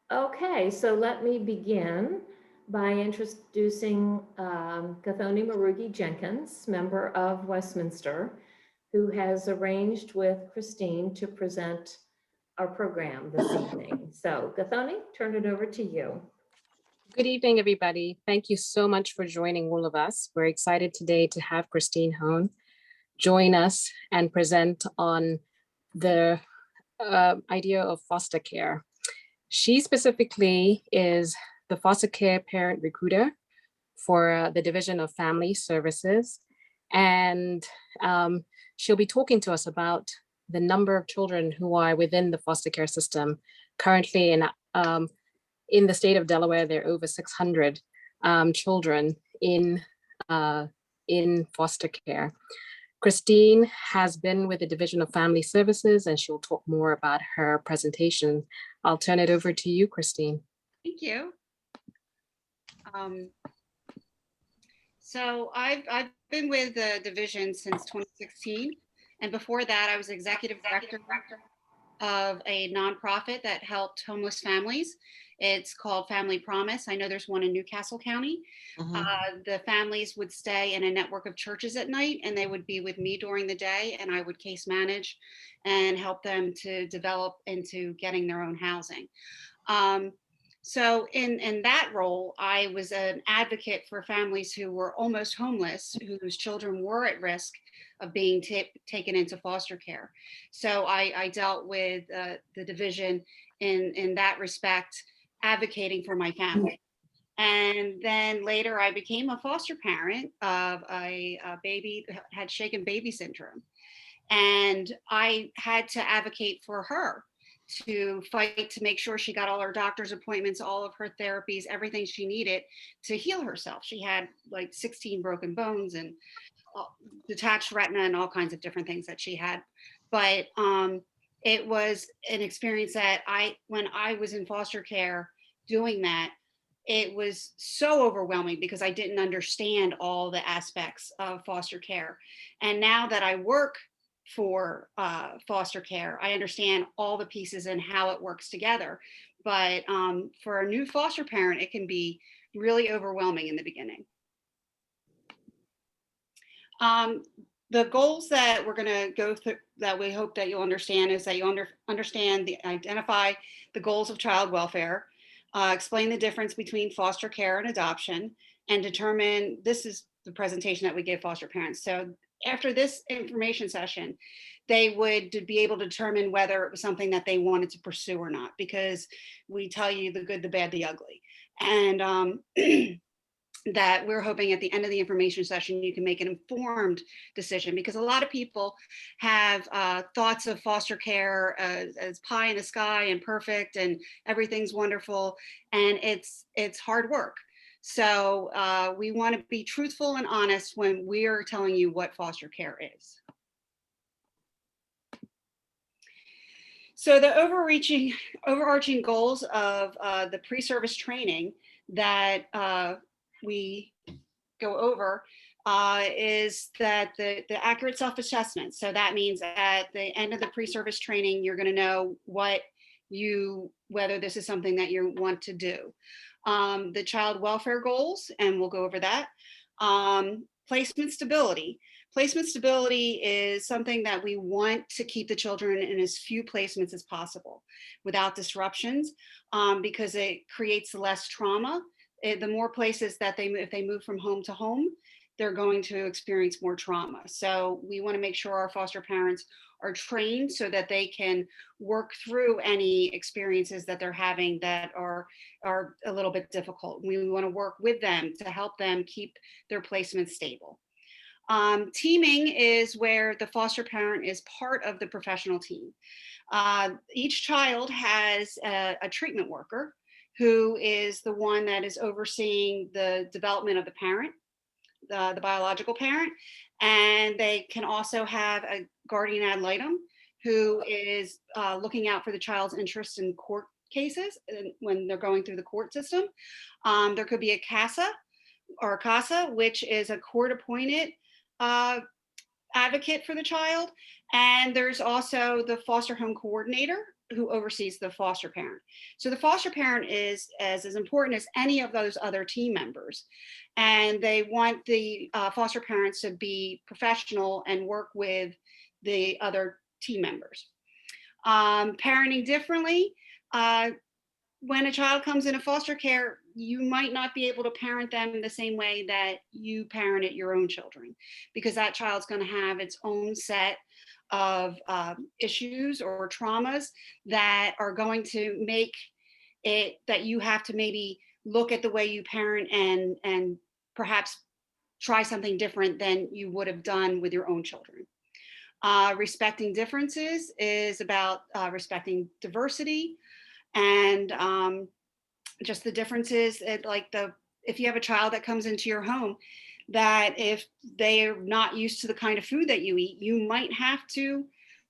Okay, so let me begin by introducing Gathoni Marugi Jenkins, member of Westminster, who has arranged with Christine to present our program this evening. So Gathoni, turn it over to you. Good evening, everybody. Thank you so much for joining all of us. We're excited today to have Christine Hoehn join us and present on the idea of foster care. She specifically is the foster care parent recruiter for the Division of Family Services. And she'll be talking to us about the number of children who are within the foster care system. Currently in the state of Delaware, there are over 600 children uh, in foster care. Christine has been with the Division of Family Services, and she'll talk more about her presentation. I'll turn it over to you, Christine. Thank you. So I've been with the division since 2016, and before that, I was executive director of a nonprofit that helped homeless families. It's called Family Promise. I know there's one in Newcastle County. The families would stay in a network of churches at night, and they would be with me during the day, and I would case manage and help them to develop into getting their own housing. So in that role, I was an advocate for families who were almost homeless, whose children were at risk of being taken into foster care. So I dealt with the division in that respect, advocating for my family. And then later I became a foster parent of a baby that had shaken baby syndrome. And I had to advocate for her, to fight to make sure she got all her doctor's appointments, all of her therapies, everything she needed to heal herself. She had like 16 broken bones and detached retina and all kinds of different things that she had. But it was an experience that when I was in foster care doing that, it was so overwhelming because I didn't understand all the aspects of foster care. And now that I work for foster care, I understand all the pieces and how it works together. But for a new foster parent, it can be really overwhelming in the beginning. The goals that we're going to go through that we hope that you'll understand is that you identify the goals of child welfare, explain the difference between foster care and adoption, and determine, this is the presentation that we give foster parents. So after this information session, they would be able to determine whether it was something that they wanted to pursue or not, because we tell you the good, the bad, the ugly. And that we're hoping at the end of the information session, you can make an informed decision, because a lot of people have thoughts of foster care as pie in the sky and perfect and everything's wonderful, and it's hard work. So we want to be truthful and honest when we're telling you what foster care is. So the overarching goals of the pre-service training that we go over is that the accurate self-assessment. So that means at the end of the pre-service training, you're going to know whether this is something that you want to do. The child welfare goals, and we'll go over that. Placement stability. Placement stability is something that we want to keep the children in as few placements as possible without disruptions, because it creates less trauma. The more places that if they move from home to home, they're going to experience more trauma. So we want to make sure our foster parents are trained so that they can work through any experiences that they're having that are a little bit difficult. We want to work with them to help them keep their placement stable. Teaming is where the foster parent is part of the professional team. Each child has a treatment worker who is the one that is overseeing the development of the parent, the biological parent. And they can also have a guardian ad litem who is looking out for the child's interests in court cases when they're going through the court system. There could be a CASA or a CASA, which is a court-appointed advocate for the child. And there's also the foster home coordinator, who oversees the foster parent. So the foster parent is as important as any of those other team members. And they want the foster parents to be professional and work with the other team members. Parenting differently. When a child comes into foster care, you might not be able to parent them the same way that you parented your own children, because that child's going to have its own set of issues or traumas that are going to make it that you have to maybe look at the way you parent and perhaps try something different than you would have done with your own children. Respecting differences is about respecting diversity and just the differences. If you have a child that comes into your home, that if they're not used to the kind of food that you eat, you might have to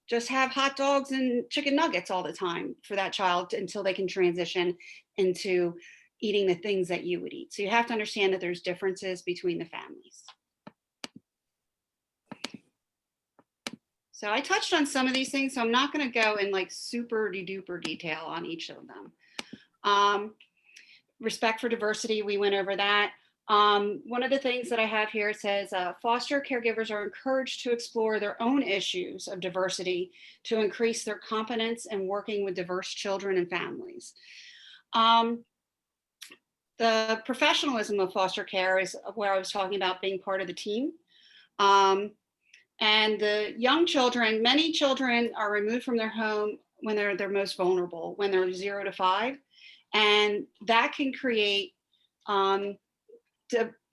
just have hot dogs and chicken nuggets all the time for that child until they can transition into eating the things that you would eat. So you have to understand that there's differences between the families. So I touched on some of these things, so I'm not going to go in like super duper detail on each of them. Respect for diversity, we went over that. One of the things that I have here, it says foster caregivers are encouraged to explore their own issues of diversity to increase their competence in working with diverse children and families. The professionalism of foster care is where I was talking about being part of the team. And the young children, many children are removed from their home when they're most vulnerable, when they're 0 to 5. And that can create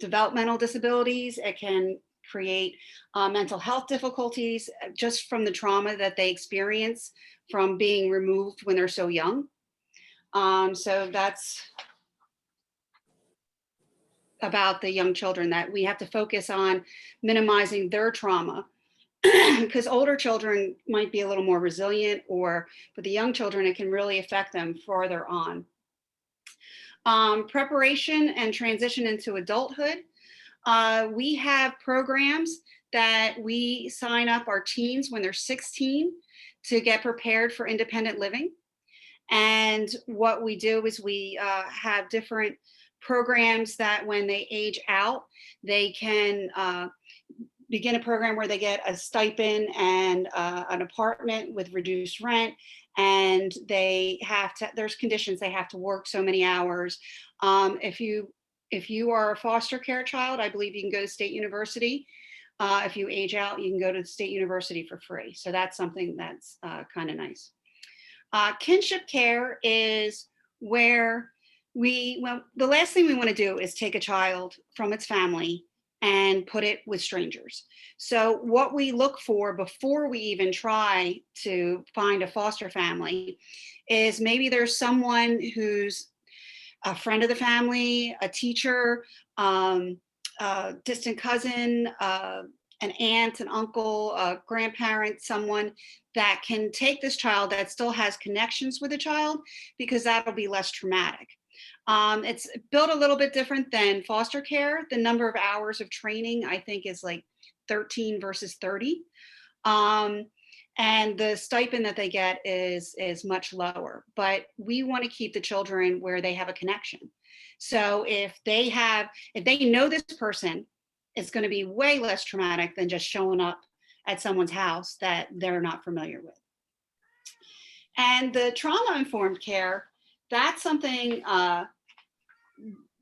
developmental disabilities. It can create mental health difficulties just from the trauma that they experience from being removed when they're so young. So that's about the young children, that we have to focus on minimizing their trauma, because older children might be a little more resilient, but the young children, it can really affect them farther on. Preparation and transition into adulthood. We have programs that we sign up our teens when they're 16 to get prepared for independent living. And what we do is we have different programs that when they age out, they can begin a program where they get a stipend and an apartment with reduced rent. And they have to, there's conditions, they have to work so many hours. If you are a foster care child, I believe you can go to State University. If you age out, you can go to the State University for free. So that's something that's kind of nice. Kinship care is where the last thing we want to do is take a child from its family and put it with strangers. So what we look for before we even try to find a foster family is maybe there's someone who's a friend of the family, a teacher, a distant cousin, an aunt, an uncle, a grandparent, someone that can take this child that still has connections with the child, because that'll be less traumatic. It's built a little bit different than foster care. The number of hours of training, I think, is like 13 versus 30. And the stipend that they get is much lower, but we want to keep the children where they have a connection. So if they know this person, it's going to be way less traumatic than just showing up at someone's house that they're not familiar with. And the trauma-informed care, that's something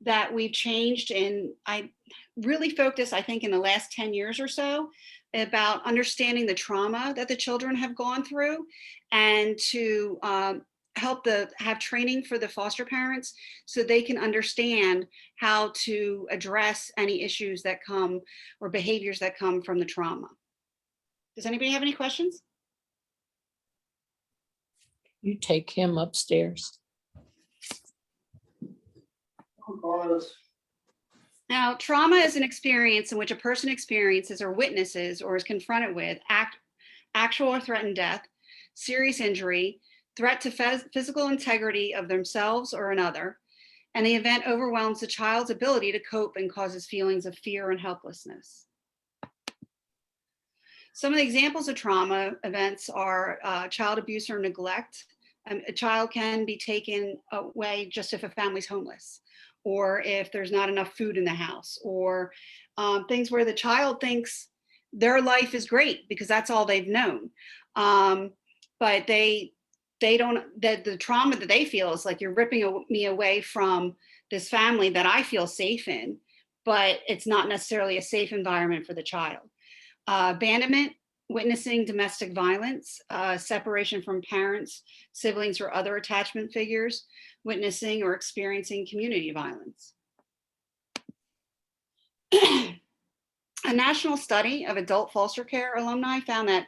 that we've changed, and I really focused, I think, in the last 10 years or so about understanding the trauma that the children have gone through, and to help have training for the foster parents so they can understand how to address any issues that come or behaviors that come from the trauma. Does anybody have any questions? You take him upstairs. Now, trauma is an experience in which a person experiences or witnesses or is confronted with actual or threatened death, serious injury, threat to physical integrity of themselves or another, and the event overwhelms the child's ability to cope and causes feelings of fear and helplessness. Some of the examples of trauma events are child abuse or neglect, A child can be taken away just if a family's homeless, or if there's not enough food in the house, or things where the child thinks their life is great because that's all they've known. But they don't, that the trauma that they feel is like, you're ripping me away from this family that I feel safe in, but it's not necessarily a safe environment for the child. Abandonment, witnessing domestic violence, separation from parents, siblings, or other attachment figures, witnessing or experiencing community violence. A national study of adult foster care alumni found that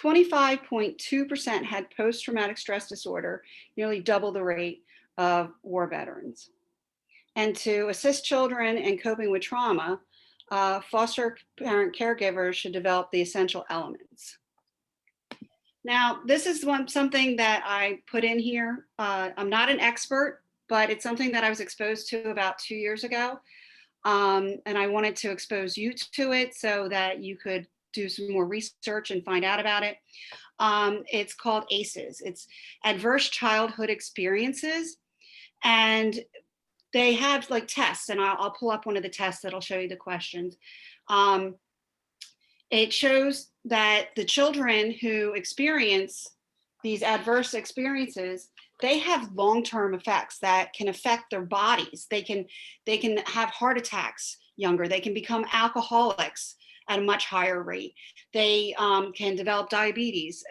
25.2% had post-traumatic stress disorder, nearly double the rate of war veterans. And to assist children in coping with trauma, foster parent caregivers should develop the essential elements. Now, this is something that I put in here. I'm not an expert, but it's something that I was exposed to about 2 years ago. And I wanted to expose you to it so that you could do some more research and find out about it. It's called ACEs. It's Adverse Childhood Experiences. And they have like tests, and I'll pull up one of the tests that'll show you the questions. It shows that the children who experience these adverse experiences, they have long-term effects that can affect their bodies. They can have heart attacks younger. They can become alcoholics at a much higher rate. They can develop diabetes.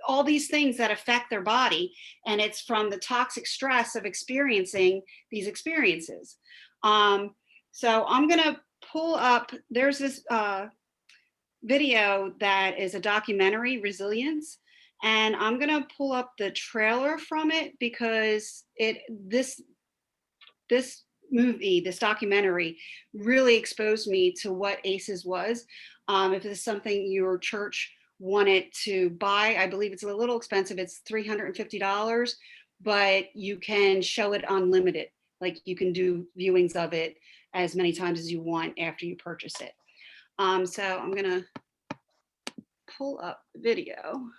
All these things that affect their body, and it's from the toxic stress of experiencing these experiences. So I'm gonna pull up, there's this video that is a documentary, Resilience, and I'm gonna pull up the trailer from it because this movie, this documentary, really exposed me to what ACEs was. If this is something your church wanted to buy, I believe it's a little expensive. It's $350, but you can show it unlimited. Like, you can do viewings of it as many times as you want after you purchase it. So I'm gonna pull up the video.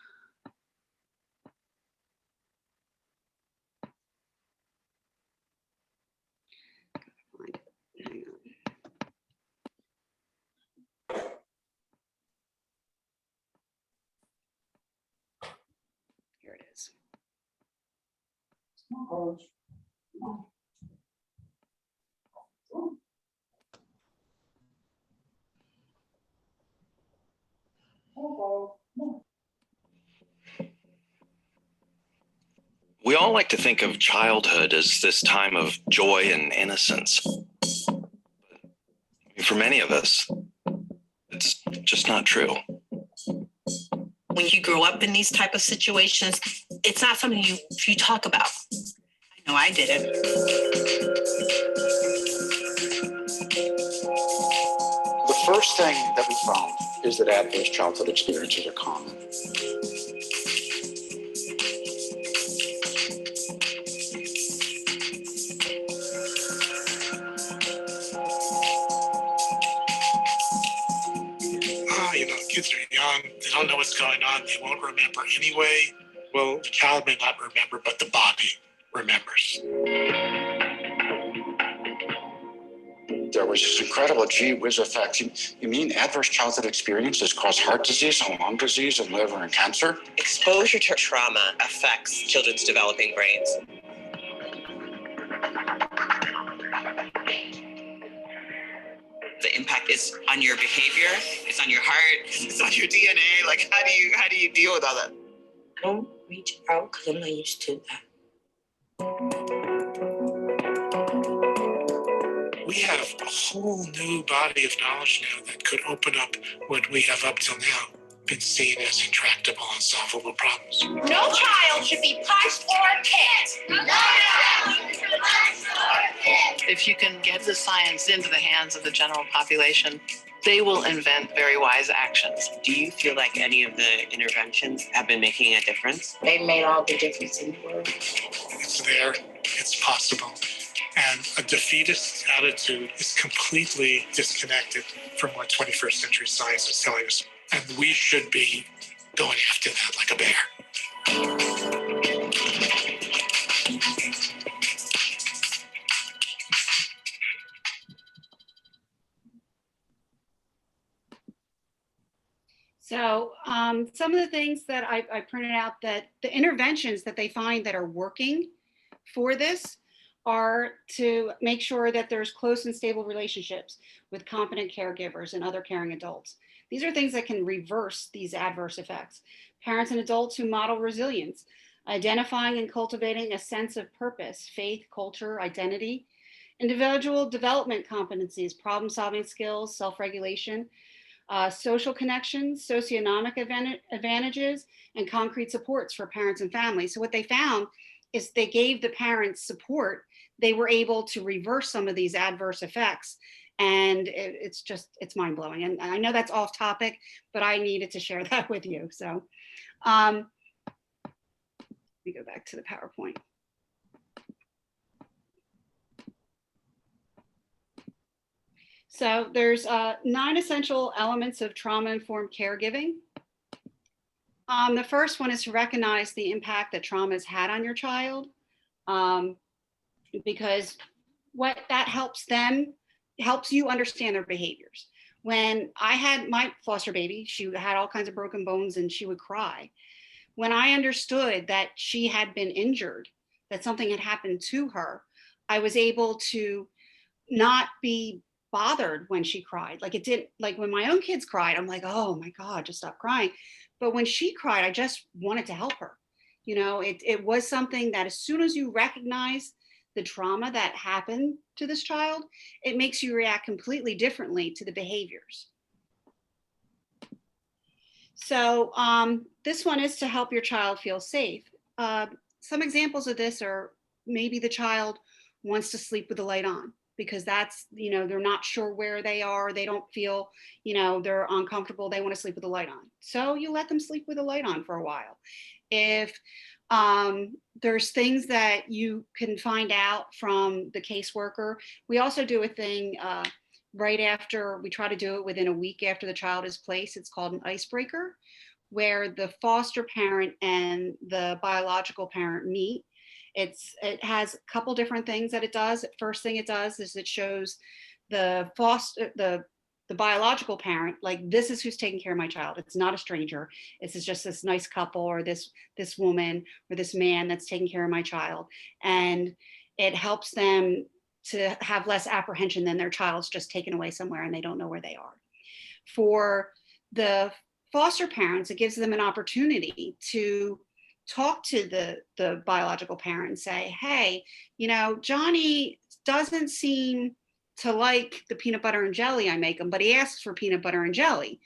Find it. Hang on. Here it is. We all like to think of childhood as this time of joy and innocence. For many of us, it's just not true. When you grow up in these type of situations, it's not something you talk about. I know I didn't. The first thing that we found is that adverse childhood experiences are common. Kids are young, they don't know what's going on, they won't remember anyway. Well, the child may not remember, but the body remembers. There was this incredible gee whiz effect. You mean adverse childhood experiences cause heart disease and lung disease and liver and cancer? Exposure to trauma affects children's developing brains. The impact is on your behavior, it's on your heart, it's on your DNA. Like, how do you deal with all that? I don't reach out because I'm not used to that. We have a whole new body of knowledge now that could open up what we have up till now been seen as intractable, unsolvable problems. No child should be punched or kicked. No child should be punched or kicked. If you can get the science into the hands of the general population, they will invent very wise actions. Do you feel like any of the interventions have been making a difference? They made all the difference in the world. It's there, it's possible. And a defeatist attitude is completely disconnected from what 21st century science is telling us. And we should be going after that like a bear. So some of the things that I printed out, that the interventions that they find that are working for this are to make sure that there's close and stable relationships with competent caregivers and other caring adults. These are things that can reverse these adverse effects. Parents and adults who model resilience, identifying and cultivating a sense of purpose, faith, culture, identity, individual development competencies, problem-solving skills, self-regulation, social connections, socioeconomic advantages, and concrete supports for parents and families. So what they found is they gave the parents support, they were able to reverse some of these adverse effects. And it's mind-blowing. And I know that's off topic, but I needed to share that with you. So let me go back to the PowerPoint. So there's 9 essential elements of trauma-informed caregiving. The first one is to recognize the impact that trauma has had on your child, because what that helps you understand their behaviors. When I had my foster baby, she had all kinds of broken bones and she would cry. When I understood that she had been injured, that something had happened to her, I was able to not be bothered when she cried. Like when my own kids cried, I'm like, oh my God, just stop crying. But when she cried, I just wanted to help her. You know, it was something that as soon as you recognize the trauma that happened to this child, it makes you react completely differently to the behaviors. So this one is to help your child feel safe. Some examples of this are maybe the child wants to sleep with the light on, because that's, you know, they're not sure where they are. They don't feel, you know, they're uncomfortable. They want to sleep with the light on. So you let them sleep with the light on for a while. If there's things that you can find out from the caseworker, we also do a thing right after, we try to do it within a week after the child is placed. It's called an icebreaker, where the foster parent and the biological parent meet. It has a couple different things that it does. First thing it does is it shows the biological parent, like, this is who's taking care of my child. It's not a stranger. This is just this nice couple, or this woman or this man that's taking care of my child. And it helps them to have less apprehension than their child's just taken away somewhere and they don't know where they are. For the foster parents, it gives them an opportunity to talk to the biological parent and say, hey, you know, Johnny doesn't seem to like the peanut butter and jelly I make him, but he asks for peanut butter and jelly.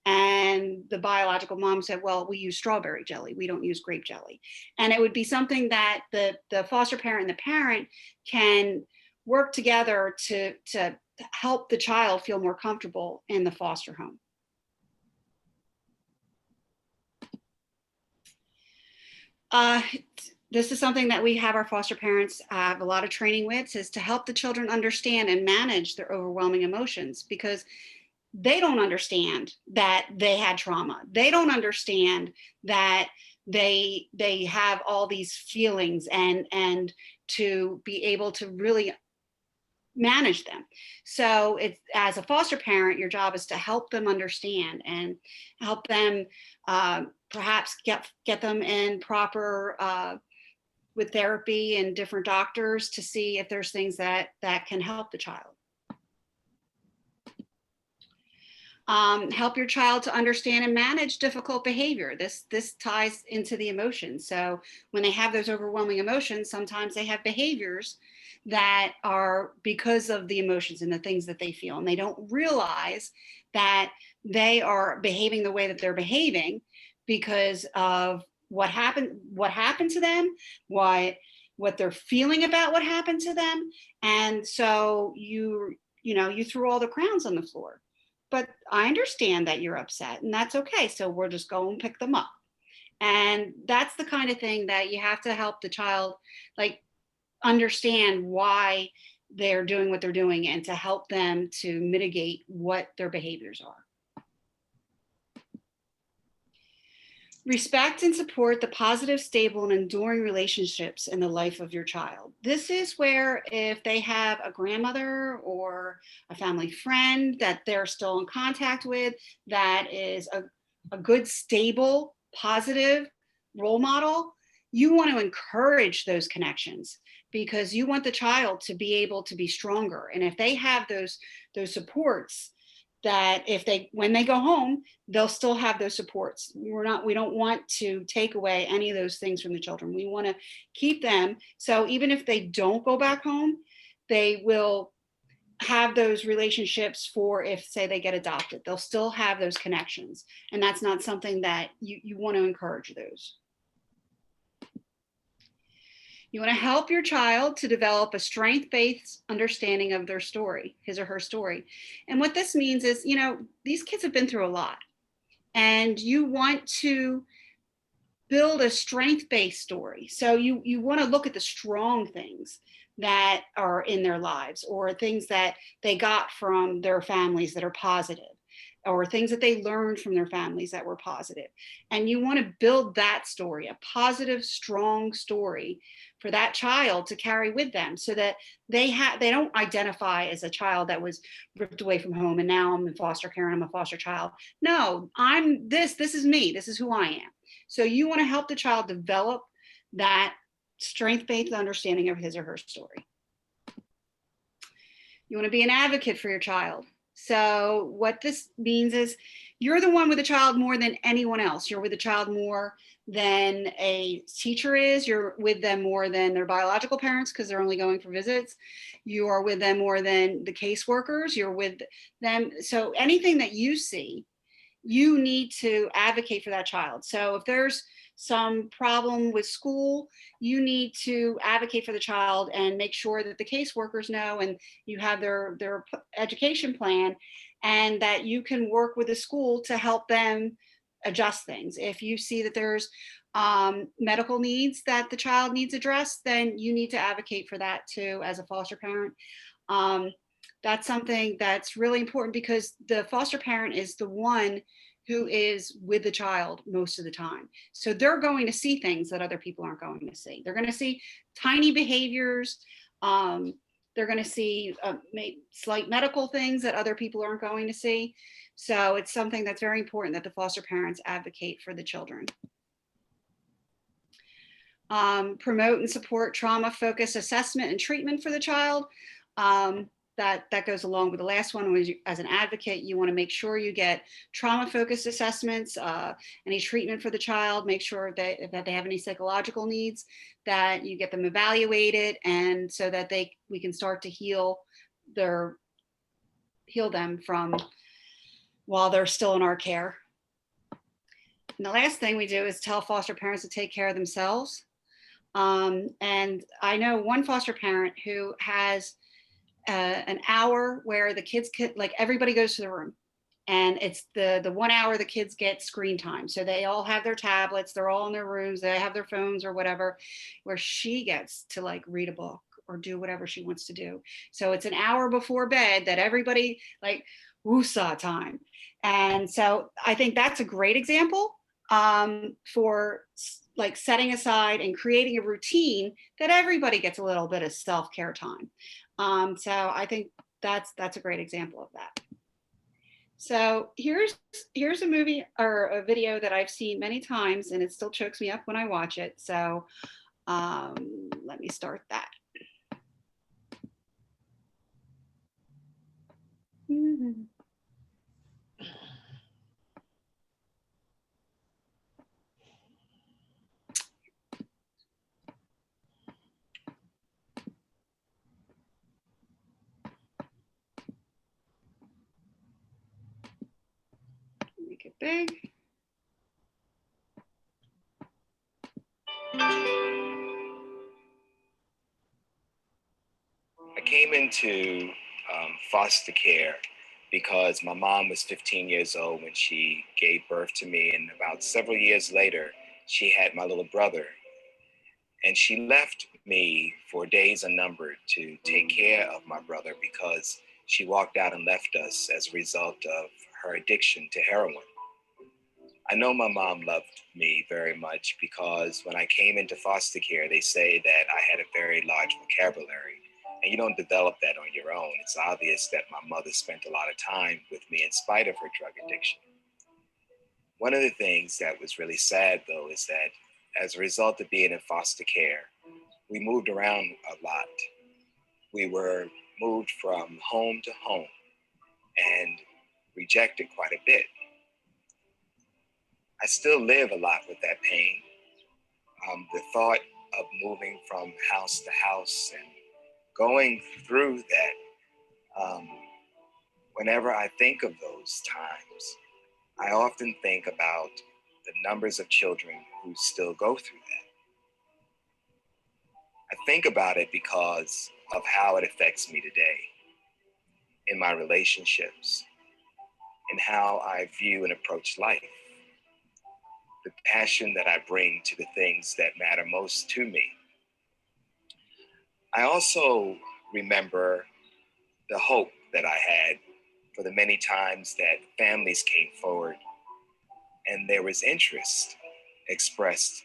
And the biological mom said, well, we use strawberry jelly. We don't use grape jelly. And it would be something that the foster parent and the parent can work together to help the child feel more comfortable in the foster home. This is something that we have our foster parents have a lot of training with, is to help the children understand and manage their overwhelming emotions, because they don't understand that they had trauma. They don't understand that they have all these feelings, and to be able to really manage them. So it's, as a foster parent, your job is to help them understand and help them perhaps get them in proper with therapy and different doctors to see if there's things that can help the child. Help your child to understand and manage difficult behavior. This ties into the emotions. So when they have those overwhelming emotions, sometimes they have behaviors that are because of the emotions and the things that they feel, and they don't realize that they are behaving the way that they're behaving because of what happened to them, what they're feeling about what happened to them. And so you threw all the crowns on the floor. But I understand that you're upset, and that's okay. So we'll just go and pick them up. And that's the kind of thing that you have to help the child, like, understand why they're doing what they're doing, and to help them to mitigate what their behaviors are. Respect and support the positive, stable, and enduring relationships in the life of your child. This is where, if they have a grandmother or a family friend that they're still in contact with, that is a good, stable, positive role model, you want to encourage those connections because you want the child to be able to be stronger. And if they have those supports, that when they go home, they'll still have those supports. We don't want to take away any of those things from the children. We want to keep them. So even if they don't go back home, they will have those relationships for if, say, they get adopted, they'll still have those connections. And that's not something that you want to encourage those. You want to help your child to develop a strength-based understanding of their story, his or her story. And what this means is, these kids have been through a lot, and you want to build a strength-based story. So you want to look at the strong things that are in their lives, or things that they got from their families that are positive, or things that they learned from their families that were positive. And you want to build that story, a positive, strong story for that child to carry with them, so that they don't identify as a child that was ripped away from home and now I'm in foster care and I'm a foster child. No, I'm this is me, this is who I am. So you want to help the child develop that strength-based understanding of his or her story. You want to be an advocate for your child. So what this means is you're the one with the child more than anyone else. You're with the child more than a teacher is. You're with them more than their biological parents because they're only going for visits. You are with them more than the caseworkers. You're with them. So anything that you see, you need to advocate for that child. So if there's some problem with school, you need to advocate for the child and make sure that the caseworkers know, and you have their education plan, and that you can work with the school to help them adjust things. If you see that there's medical needs that the child needs addressed, then you need to advocate for that too as a foster parent. That's something that's really important because the foster parent is the one who is with the child most of the time. So they're going to see things that other people aren't going to see. They're going to see tiny behaviors. They're going to see slight medical things that other people aren't going to see. So it's something that's very important that the foster parents advocate for the children. Promote and support trauma-focused assessment and treatment for the child. That goes along with the last one. As an advocate, you want to make sure you get trauma-focused assessments, any treatment for the child, make sure that if they have any psychological needs, that you get them evaluated, and so that we can start to heal them from while they're still in our care. And the last thing we do is tell foster parents to take care of themselves. And I know one foster parent who has an hour where the kids everybody goes to the room, and it's the 1 hour the kids get screen time. So they all have their tablets, they're all in their rooms, they have their phones or whatever, where she gets to read a book or do whatever she wants to do. So it's an hour before bed that everybody woosah time. And so I think that's a great example for setting aside and creating a routine that everybody gets a little bit of self-care time. So I think that's a great example of that. So here's a movie or a video that I've seen many times, and it still chokes me up when I watch it. So let me start that. Mm-hmm. Make it big. I came into foster care because my mom was 15 years old when she gave birth to me, and about several years later, she had my little brother. And she left me for days unnumbered to take care of my brother because she walked out and left us as a result of her addiction to heroin. I know my mom loved me very much because when I came into foster care, they say that I had a very large vocabulary, and you don't develop that on your own. It's obvious that my mother spent a lot of time with me in spite of her drug addiction. One of the things that was really sad, though, is that as a result of being in foster care, we moved around a lot. We were moved from home to home and rejected quite a bit. I still live a lot with that pain. The thought of moving from house to house and going through that, whenever I think of those times, I often think about the numbers of children who still go through that. I think about it because of how it affects me today in my relationships and how I view and approach life, the passion that I bring to the things that matter most to me. I also remember the hope that I had for the many times that families came forward and there was interest expressed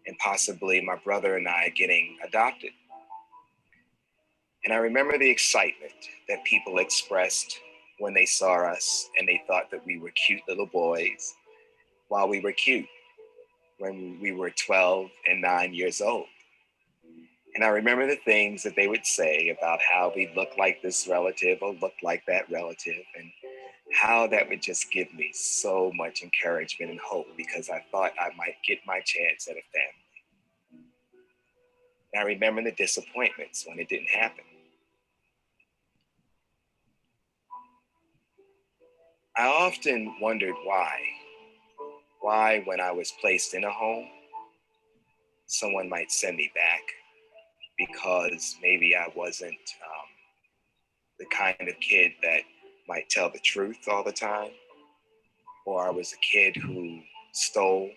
in possibly my brother and I getting adopted. And I remember the excitement that people expressed when they saw us and they thought that we were cute little boys while we were cute when we were 12 and 9 years old. And I remember the things that they would say about how we look like this relative or look like that relative, and how that would just give me so much encouragement and hope because I thought I might get my chance at a family. And I remember the disappointments when it didn't happen. I often wondered why when I was placed in a home, someone might send me back because maybe I wasn't the kind of kid that might tell the truth all the time, or I was a kid who stole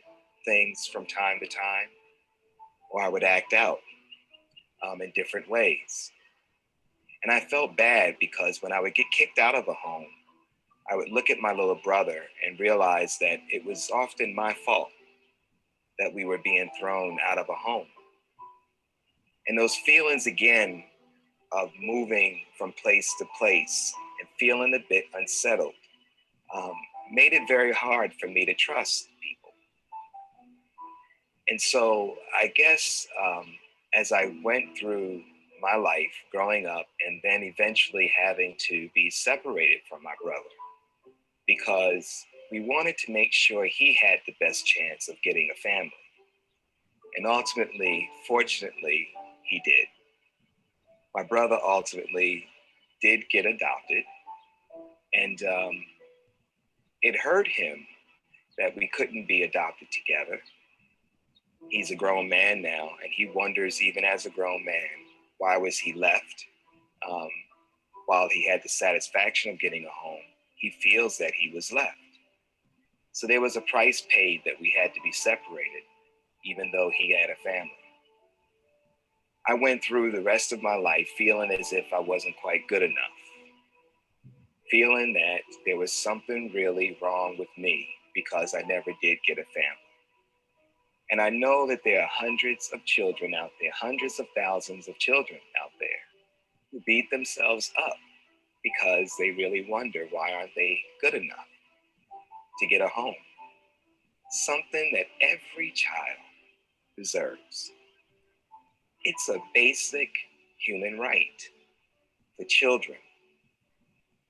things from time to time, or I would act out in different ways. And I felt bad because when I would get kicked out of a home, I would look at my little brother and realize that it was often my fault that we were being thrown out of a home. And those feelings again of moving from place to place and feeling a bit unsettled made it very hard for me to trust people. And so I guess as I went through my life growing up and then eventually having to be separated from my brother because we wanted to make sure he had the best chance of getting a family. And ultimately, fortunately, he did. My brother ultimately did get adopted, and it hurt him that we couldn't be adopted together. He's a grown man now, and he wonders, even as a grown man, why was he left? While he had the satisfaction of getting a home, he feels that he was left. So there was a price paid that we had to be separated, even though he had a family. I went through the rest of my life feeling as if I wasn't quite good enough, feeling that there was something really wrong with me because I never did get a family. And I know that there are hundreds of children out there, hundreds of thousands of children out there who beat themselves up because they really wonder, why aren't they good enough to get a home? Something that every child deserves. It's a basic human right for children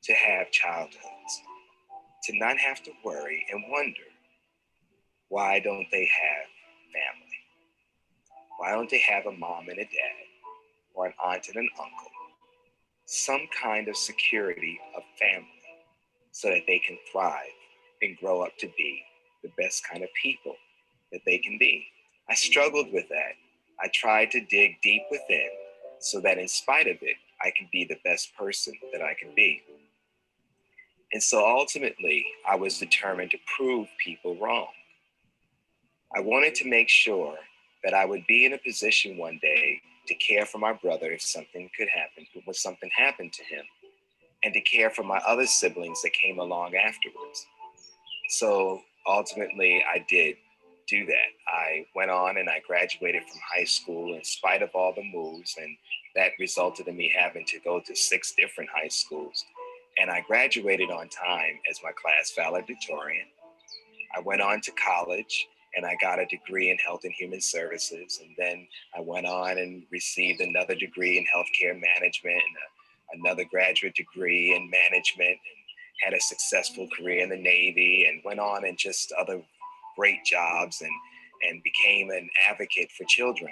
to have childhoods, to not have to worry and wonder, why don't they have family? Why don't they have a mom and a dad, or an aunt and an uncle? Some kind of security of family so that they can thrive and grow up to be the best kind of people that they can be. I struggled with that. I tried to dig deep within so that in spite of it, I can be the best person that I can be. And so ultimately, I was determined to prove people wrong. I wanted to make sure that I would be in a position one day to care for my brother if something could happen, when something happened to him, and to care for my other siblings that came along afterwards. So ultimately, I did do that. I went on and I graduated from high school in spite of all the moves, and that resulted in me having to go to 6 different high schools. And I graduated on time as my class valedictorian. I went on to college and I got a degree in health and human services. And then I went on and received another degree in healthcare management and another graduate degree in management, and had a successful career in the Navy, and went on and just other great jobs, and became an advocate for children,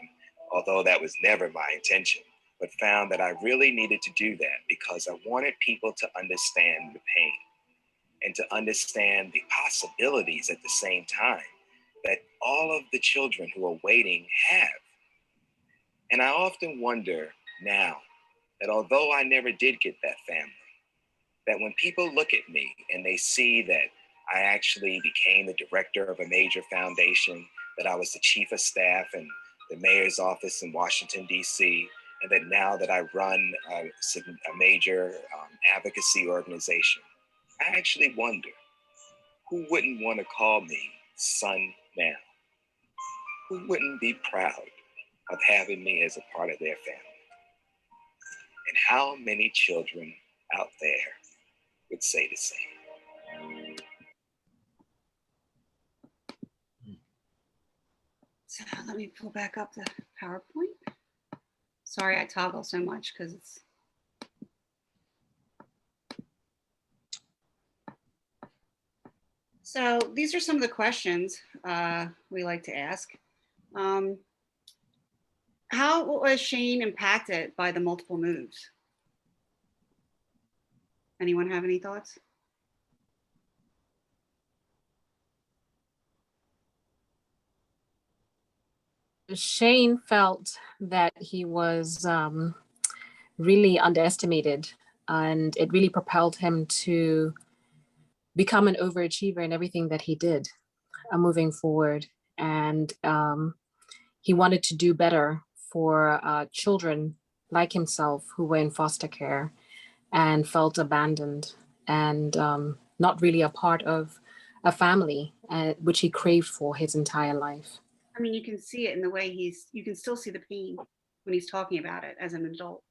although that was never my intention, but found that I really needed to do that because I wanted people to understand the pain and to understand the possibilities at the same time that all of the children who are waiting have. And I often wonder now that although I never did get that family, that when people look at me and they see that I actually became the director of a major foundation, that I was the chief of staff in the mayor's office in Washington, D.C., and that now that I run a major advocacy organization, I actually wonder, who wouldn't want to call me son now? Who wouldn't be proud of having me as a part of their family? And how many children out there would say the same? So let me pull back up the PowerPoint. Sorry, I toggle so much because it's. So these are some of the questions we like to ask. How was Shane impacted by the multiple moves? Anyone have any thoughts? Shane felt that he was really underestimated, and it really propelled him to become an overachiever in everything that he did moving forward. And he wanted to do better for children like himself who were in foster care and felt abandoned and not really a part of a family, which he craved for his entire life. I mean, you can see it in the way you can still see the pain when he's talking about it as an adult.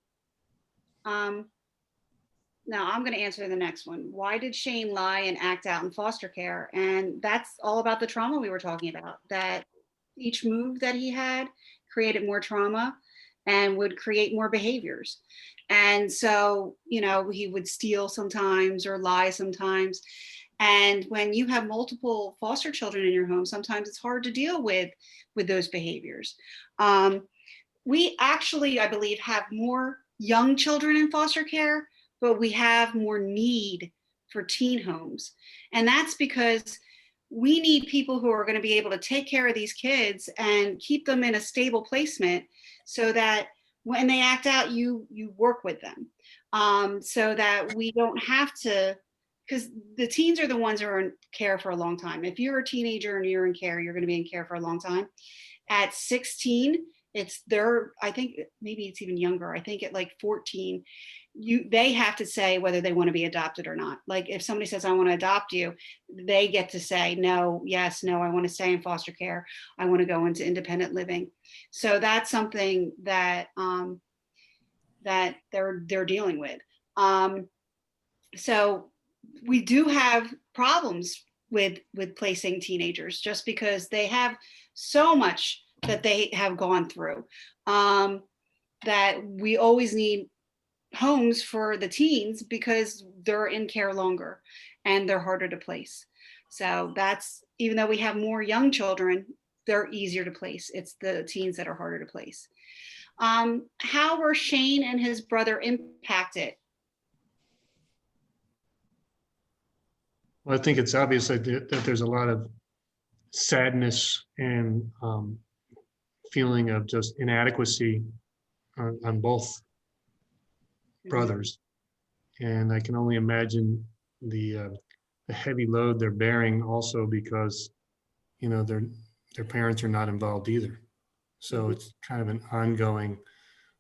Now I'm going to answer the next one. Why did Shane lie and act out in foster care? And that's all about the trauma we were talking about, that each move that he had created more trauma and would create more behaviors. And so, you know, he would steal sometimes or lie sometimes. And when you have multiple foster children in your home, sometimes it's hard to deal with those behaviors. We actually, I believe, have more young children in foster care, but we have more need for teen homes. And that's because we need people who are going to be able to take care of these kids and keep them in a stable placement so that when they act out, you work with them, so that we don't have to, because the teens are the ones who are in care for a long time. If you're a teenager and you're in care, you're going to be in care for a long time. At 16, I think maybe it's even younger. I think at like 14, they have to say whether they want to be adopted or not. Like if somebody says, I want to adopt you, they get to say no, yes, no, I want to stay in foster care. I want to go into independent living. So that's something that that they're dealing with. So we do have problems with placing teenagers just because they have so much that they have gone through, that we always need homes for the teens because they're in care longer and they're harder to place. So that's, even though we have more young children, they're easier to place. It's the teens that are harder to place. How were Shane and his brother impacted? Well, I think it's obvious that there's a lot of sadness and feeling of just inadequacy on both brothers. And I can only imagine the heavy load they're bearing also because, you know, their parents are not involved either. So it's kind of an ongoing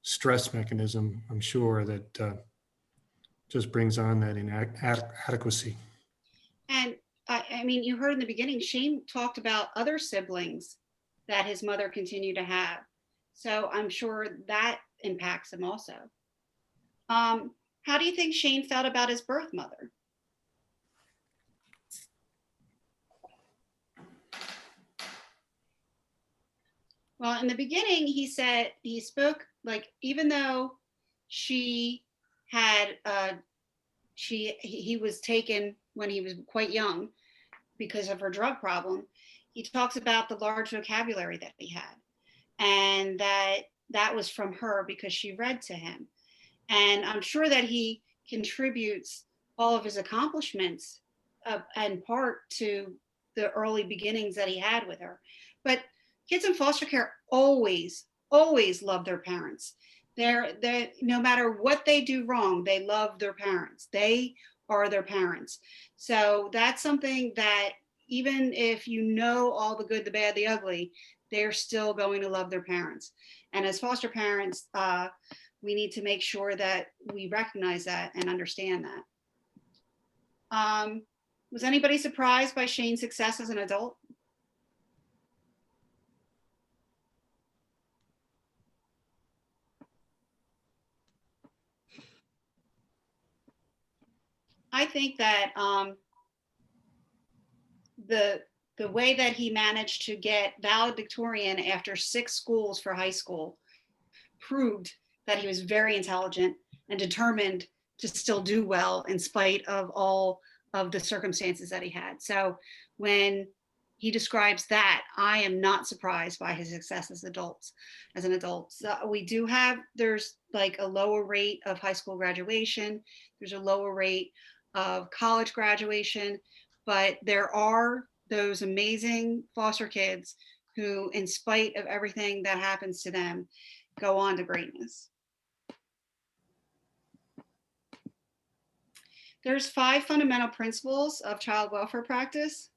stress mechanism, I'm sure, that just brings on that inadequacy. And I mean, you heard in the beginning, Shane talked about other siblings that his mother continued to have. So I'm sure that impacts him also. How do you think Shane felt about his birth mother? Well, in the beginning, he said, he spoke like, even though she had, he was taken when he was quite young because of her drug problem. He talks about the large vocabulary that he had, and that was from her because she read to him. And I'm sure that he contributes all of his accomplishments in part to the early beginnings that he had with her. But kids in foster care always, always love their parents. They're no matter what they do wrong, they love their parents. They are their parents. So that's something that even if you know all the good, the bad, the ugly, they're still going to love their parents. And as foster parents, we need to make sure that we recognize that and understand that. Was anybody surprised by Shane's success as an adult? I think that the way that he managed to get valedictorian after 6 schools for high school proved that he was very intelligent and determined to still do well in spite of all of the circumstances that he had. So when he describes that, I am not surprised by his success as an adult. So we do have, there's like a lower rate of high school graduation. There's a lower rate of college graduation, but there are those amazing foster kids who, in spite of everything that happens to them, go on to greatness. There's 5 fundamental principles of child welfare practice.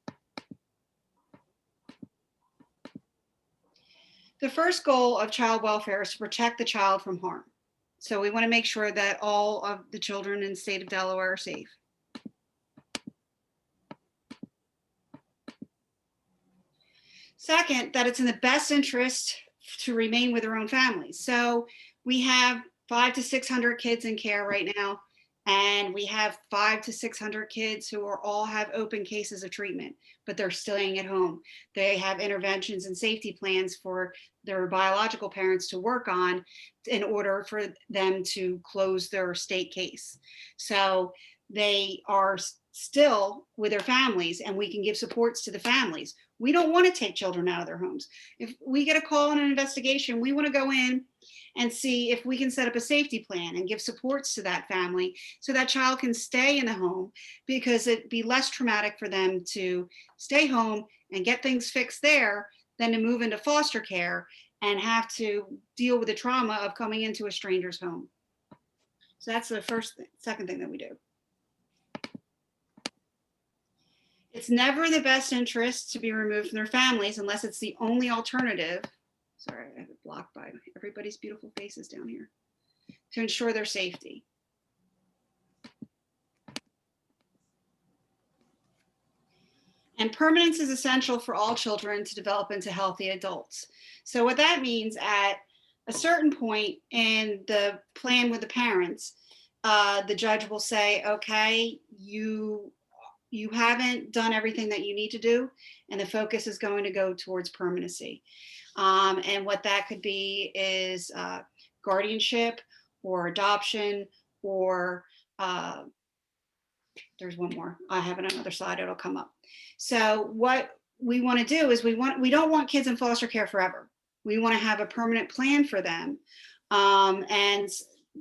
The first goal of child welfare is to protect the child from harm. So we want to make sure that all of the children in the state of Delaware are safe. Second, that it's in the best interest to remain with their own families. So we have 500 to 600 kids in care right now, and we have 500 to 600 kids who are all have open cases of treatment, but they're staying at home. They have interventions and safety plans for their biological parents to work on in order for them to close their state case. So they are still with their families, and we can give supports to the families. We don't want to take children out of their homes. If we get a call in an investigation, we want to go in and see if we can set up a safety plan and give supports to that family so that child can stay in the home, because it'd be less traumatic for them to stay home and get things fixed there than to move into foster care and have to deal with the trauma of coming into a stranger's home. So that's the second thing that we do. It's never in the best interest to be removed from their families unless it's the only alternative. Sorry, I have it blocked by everybody's beautiful faces down here. To ensure their safety. And permanence is essential for all children to develop into healthy adults. So what that means, at a certain point in the plan with the parents, the judge will say, okay, you haven't done everything that you need to do, and the focus is going to go towards permanency. And what that could be is guardianship or adoption, or there's one more. I have it on another slide, it'll come up. So what we want to do is we don't want kids in foster care forever. We want to have a permanent plan for them. And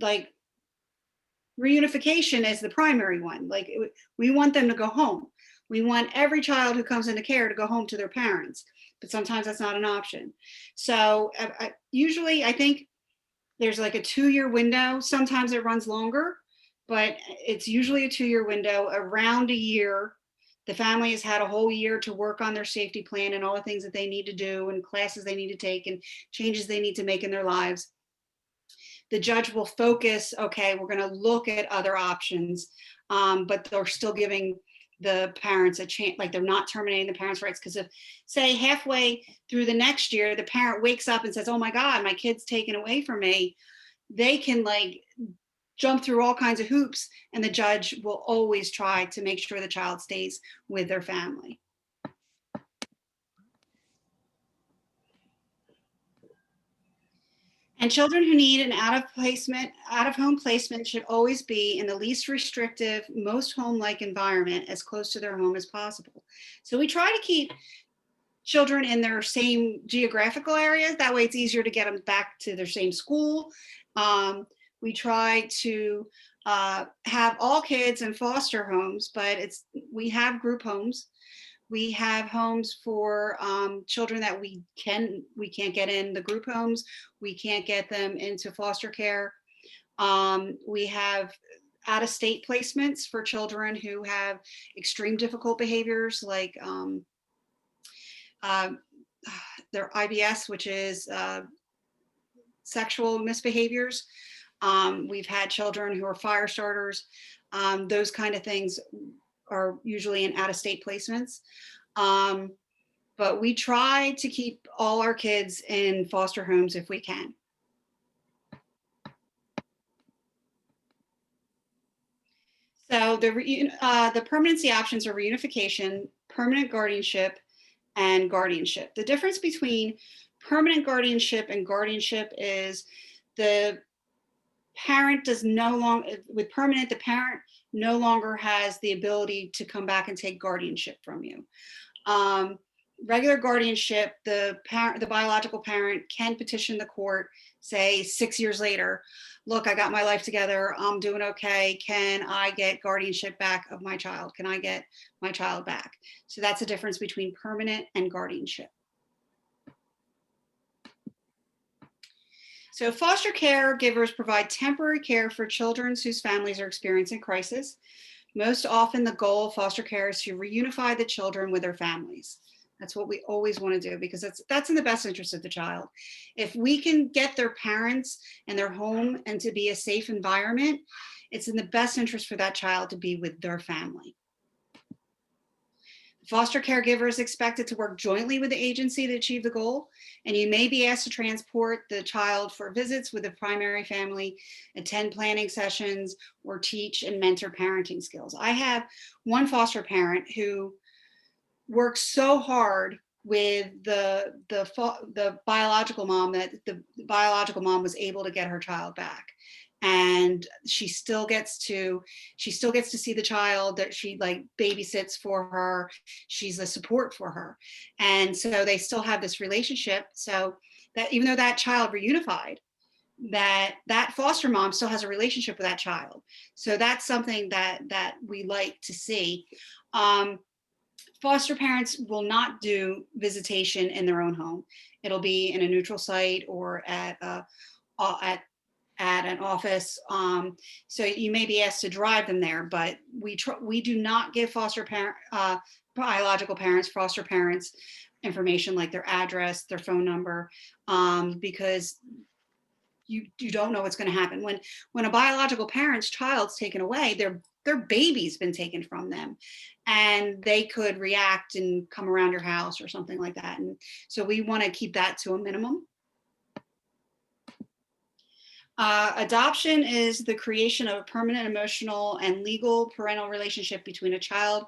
like, reunification is the primary one. Like, we want them to go home. We want every child who comes into care to go home to their parents, but sometimes that's not an option. So usually I think there's like a 2-year window. Sometimes it runs longer, but it's usually a 2-year window. Around a year, the family has had a whole year to work on their safety plan and all the things that they need to do and classes they need to take and changes they need to make in their lives. The judge will focus, okay, we're going to look at other options, but they're still giving the parents a chance, like they're not terminating the parents' rights. Because if, say, halfway through the next year, the parent wakes up and says, oh my God, my kid's taken away from me, they can like jump through all kinds of hoops, and the judge will always try to make sure the child stays with their family. And children who need an out-of-home placement should always be in the least restrictive, most home-like environment as close to their home as possible. So we try to keep children in their same geographical areas. That way it's easier to get them back to their same school. We try to have all kids in foster homes, but we have group homes. We have homes for children that we can't get in the group homes. We can't get them into foster care. We have out-of-state placements for children who have extreme difficult behaviors, like their IBS, which is sexual misbehaviors. We've had children who are fire starters. Those kind of things are usually in out-of-state placements. But we try to keep all our kids in foster homes if we can. So the permanency options are reunification, permanent guardianship, and guardianship. The difference between permanent guardianship and guardianship is the parent with permanent, the parent no longer has the ability to come back and take guardianship from you. Regular guardianship, the biological parent can petition the court, say 6 years later, look, I got my life together, I'm doing okay, can I get guardianship back of my child? Can I get my child back? So that's the difference between permanent and guardianship. So foster caregivers provide temporary care for children whose families are experiencing crisis. Most often the goal of foster care is to reunify the children with their families. That's what we always want to do, because that's in the best interest of the child. If we can get their parents and their home and to be a safe environment, it's in the best interest for that child to be with their family. Foster caregiver is expected to work jointly with the agency to achieve the goal, and you may be asked to transport the child for visits with the primary family, attend planning sessions, or teach and mentor parenting skills. I have one foster parent who works so hard with the biological mom that the biological mom was able to get her child back. And she still gets to see the child, that she like babysits for her. She's a support for her. And so they still have this relationship. So that even though that child reunified, that foster mom still has a relationship with that child. So that's something that we like to see. Foster parents will not do visitation in their own home. It'll be in a neutral site or at an office. So you may be asked to drive them there, but we do not give biological parents, foster parents, information like their address, their phone number, because you don't know what's going to happen. When a biological parent's child's taken away, their baby's been taken from them, and they could react and come around your house or something like that. And so we want to keep that to a minimum. Adoption is the creation of a permanent emotional and legal parental relationship between a child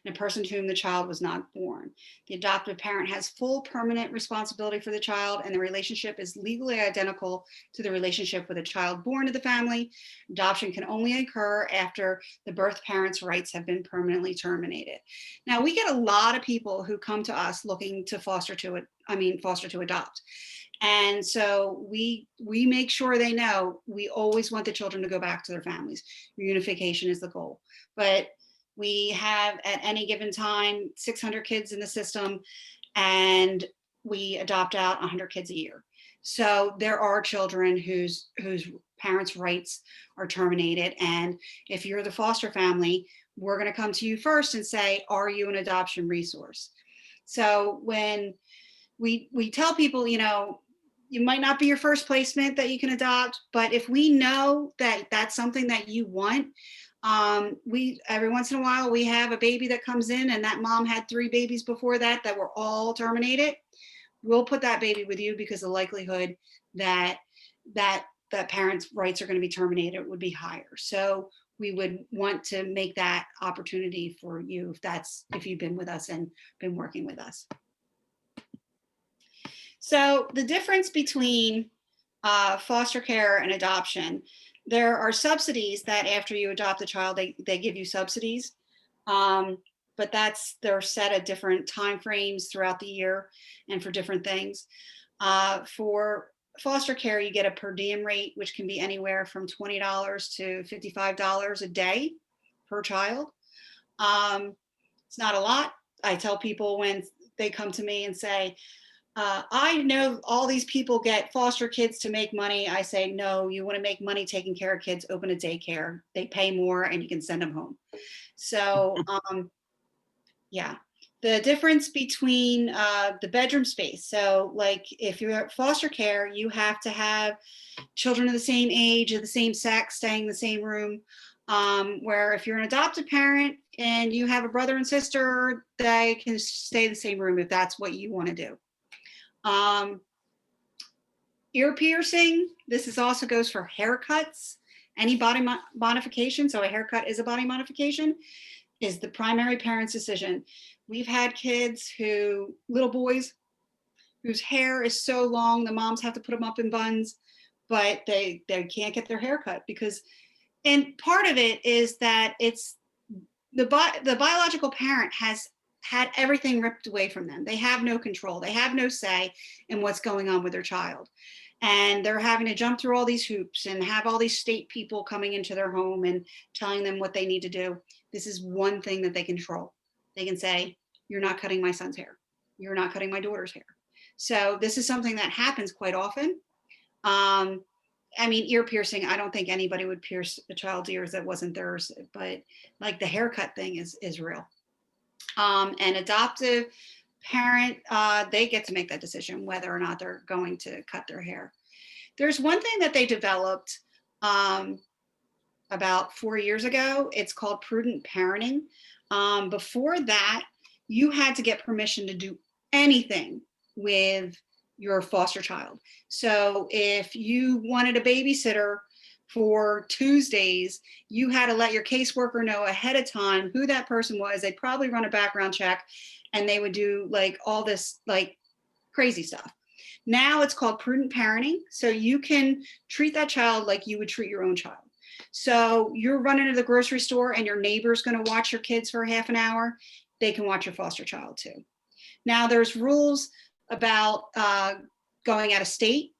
and a person to whom the child was not born. The adoptive parent has full permanent responsibility for the child, and the relationship is legally identical to the relationship with a child born to the family. Adoption can only occur after the birth parent's rights have been permanently terminated. Now, we get a lot of people who come to us looking to foster to adopt. And so we make sure they know we always want the children to go back to their families. Reunification is the goal. But we have at any given time 600 kids in the system, and we adopt out 100 kids a year. So there are children whose parents' rights are terminated. And if you're the foster family, we're going to come to you first and say, are you an adoption resource? So when we tell people, you might not be your first placement that you can adopt, but if we know that that's something that you want, every once in a while we have a baby that comes in and that mom had 3 babies before that were all terminated. We'll put that baby with you, because the likelihood that parent's rights are going to be terminated would be higher. So we would want to make that opportunity for you if you've been with us and been working with us. So the difference between foster care and adoption. There are subsidies that after you adopt a child, they give you subsidies. But they're set at different time frames throughout the year and for different things. For foster care, you get a per diem rate, which can be anywhere from $20 to $55 a day per child. It's not a lot. I tell people when they come to me and say, I know all these people get foster kids to make money. I say, no, you want to make money taking care of kids, open a daycare. They pay more and you can send them home. So, yeah. The difference between the bedroom space. So like if you're at foster care, you have to have children of the same age, of the same sex, staying in the same room. Where if you're an adopted parent and you have a brother and sister, they can stay in the same room if that's what you want to do. Ear piercing, also goes for haircuts, any body modification. So a haircut is a body modification, is the primary parent's decision. We've had kids little boys, whose hair is so long, the moms have to put them up in buns, but they can't get their hair cut because, and part of it is that it's the biological parent has had everything ripped away from them. They have no control. They have no say in what's going on with their child. And they're having to jump through all these hoops and have all these state people coming into their home and telling them what they need to do. This is one thing that they control. They can say, you're not cutting my son's hair. You're not cutting my daughter's hair. So this is something that happens quite often. I mean, ear piercing, I don't think anybody would pierce a child's ears that wasn't theirs, but like the haircut thing is real. An adoptive parent, they get to make that decision whether or not they're going to cut their hair. There's one thing that they developed about 4 years ago. It's called prudent parenting. Before that, you had to get permission to do anything with your foster child. So if you wanted a babysitter for Tuesdays, you had to let your caseworker know ahead of time who that person was. They'd probably run a background check and they would do like all this like crazy stuff. Now it's called prudent parenting. So you can treat that child like you would treat your own child. So you're running to the grocery store and your neighbor's going to watch your kids for half an hour. They can watch your foster child too. Now there's rules about going out of state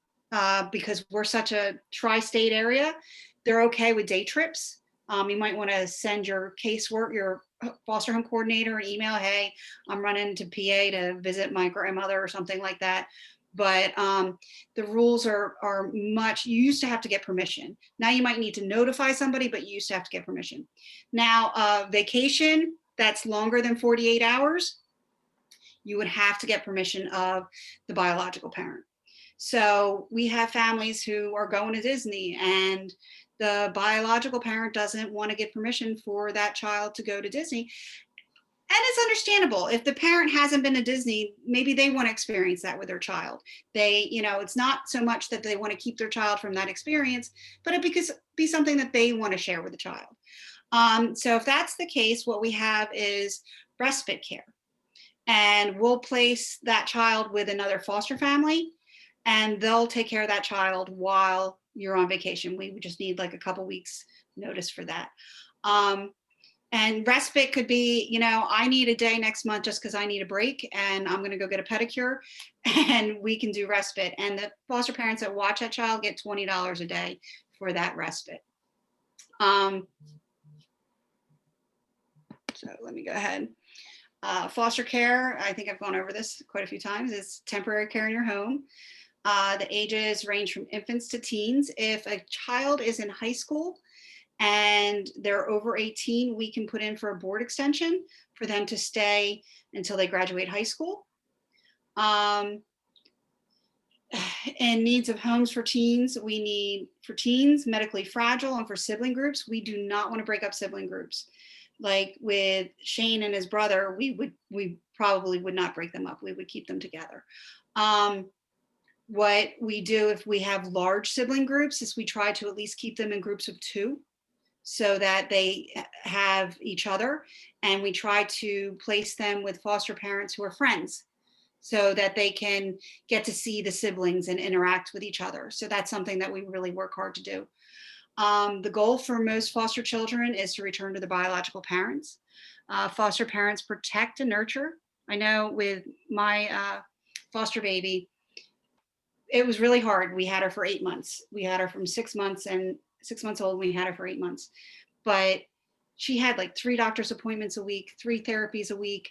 because we're such a tri-state area. They're okay with day trips. You might want to send your casework, your foster home coordinator an email, hey, I'm running to PA to visit my grandmother or something like that. But the rules are much, you used to have to get permission. Now you might need to notify somebody, but you used to have to get permission. Now, vacation that's longer than 48 hours, you would have to get permission of the biological parent. So we have families who are going to Disney and the biological parent doesn't want to get permission for that child to go to Disney. And it's understandable. If the parent hasn't been to Disney, maybe they want to experience that with their child. They, it's not so much that they want to keep their child from that experience, but it could be something that they want to share with the child. So if that's the case, what we have is respite care. And we'll place that child with another foster family and they'll take care of that child while you're on vacation. We would just need like a couple weeks notice for that. And respite could be, I need a day next month just because I need a break and I'm going to go get a pedicure and we can do respite. And the foster parents that watch that child get $20 a day for that respite. So let me go ahead. Foster care, I think I've gone over this quite a few times, is temporary care in your home. The ages range from infants to teens. If a child is in high school and they're over 18, we can put in for a board extension for them to stay until they graduate high school. And needs of homes for teens, we need for teens, medically fragile, and for sibling groups, we do not want to break up sibling groups. Like with Shane and his brother, we probably would not break them up. We would keep them together. What we do if we have large sibling groups is we try to at least keep them in groups of 2 so that they have each other. And we try to place them with foster parents who are friends so that they can get to see the siblings and interact with each other. So that's something that we really work hard to do. The goal for most foster children is to return to the biological parents. Foster parents protect and nurture. I know with my foster baby, it was really hard. We had her for 8 months. We had her from 6 months and 6 months old. We had her for 8 months, but she had like 3 doctor's appointments a week, 3 therapies a week.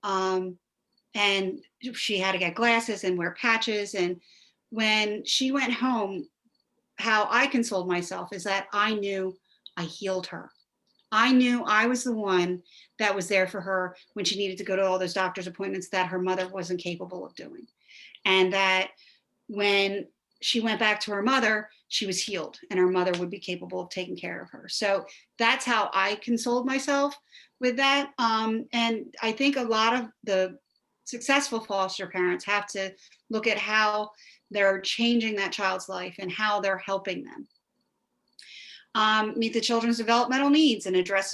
And she had to get glasses and wear patches. And when she went home, how I consoled myself is that I knew I healed her. I knew I was the one that was there for her when she needed to go to all those doctor's appointments that her mother wasn't capable of doing. And that when she went back to her mother, she was healed and her mother would be capable of taking care of her. So that's how I consoled myself with that. And I think a lot of the successful foster parents have to look at how they're changing that child's life and how they're helping them. Meet the children's developmental needs and address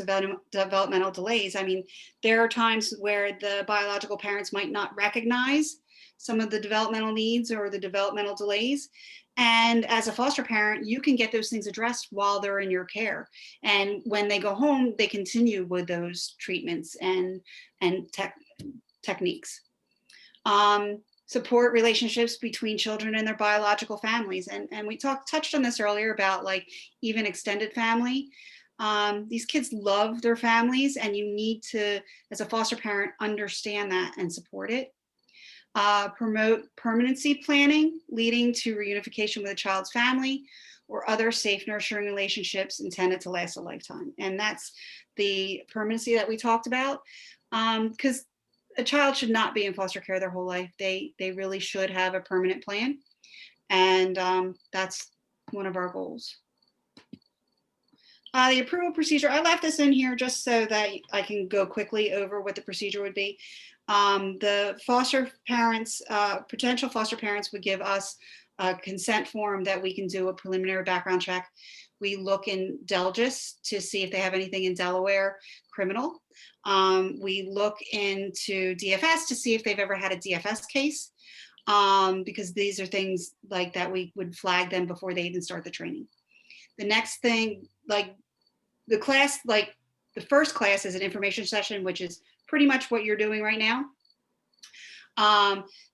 developmental delays. I mean, there are times where the biological parents might not recognize some of the developmental needs or the developmental delays. And as a foster parent, you can get those things addressed while they're in your care. And when they go home, they continue with those treatments and techniques. Support relationships between children and their biological families. And we touched on this earlier about like even extended family. These kids love their families and you need to, as a foster parent, understand that and support it. Promote permanency planning, leading to reunification with a child's family or other safe nurturing relationships intended to last a lifetime. And that's the permanency that we talked about. Because a child should not be in foster care their whole life. They really should have a permanent plan. And that's one of our goals. The approval procedure, I left this in here just so that I can go quickly over what the procedure would be. The foster parents, potential foster parents would give us a consent form that we can do a preliminary background check. We look in Delgis to see if they have anything in Delaware criminal. We look into DFS to see if they've ever had a DFS case, because these are things like that we would flag them before they even start the training. The next thing, like the class, like the first class is an information session, which is pretty much what you're doing right now.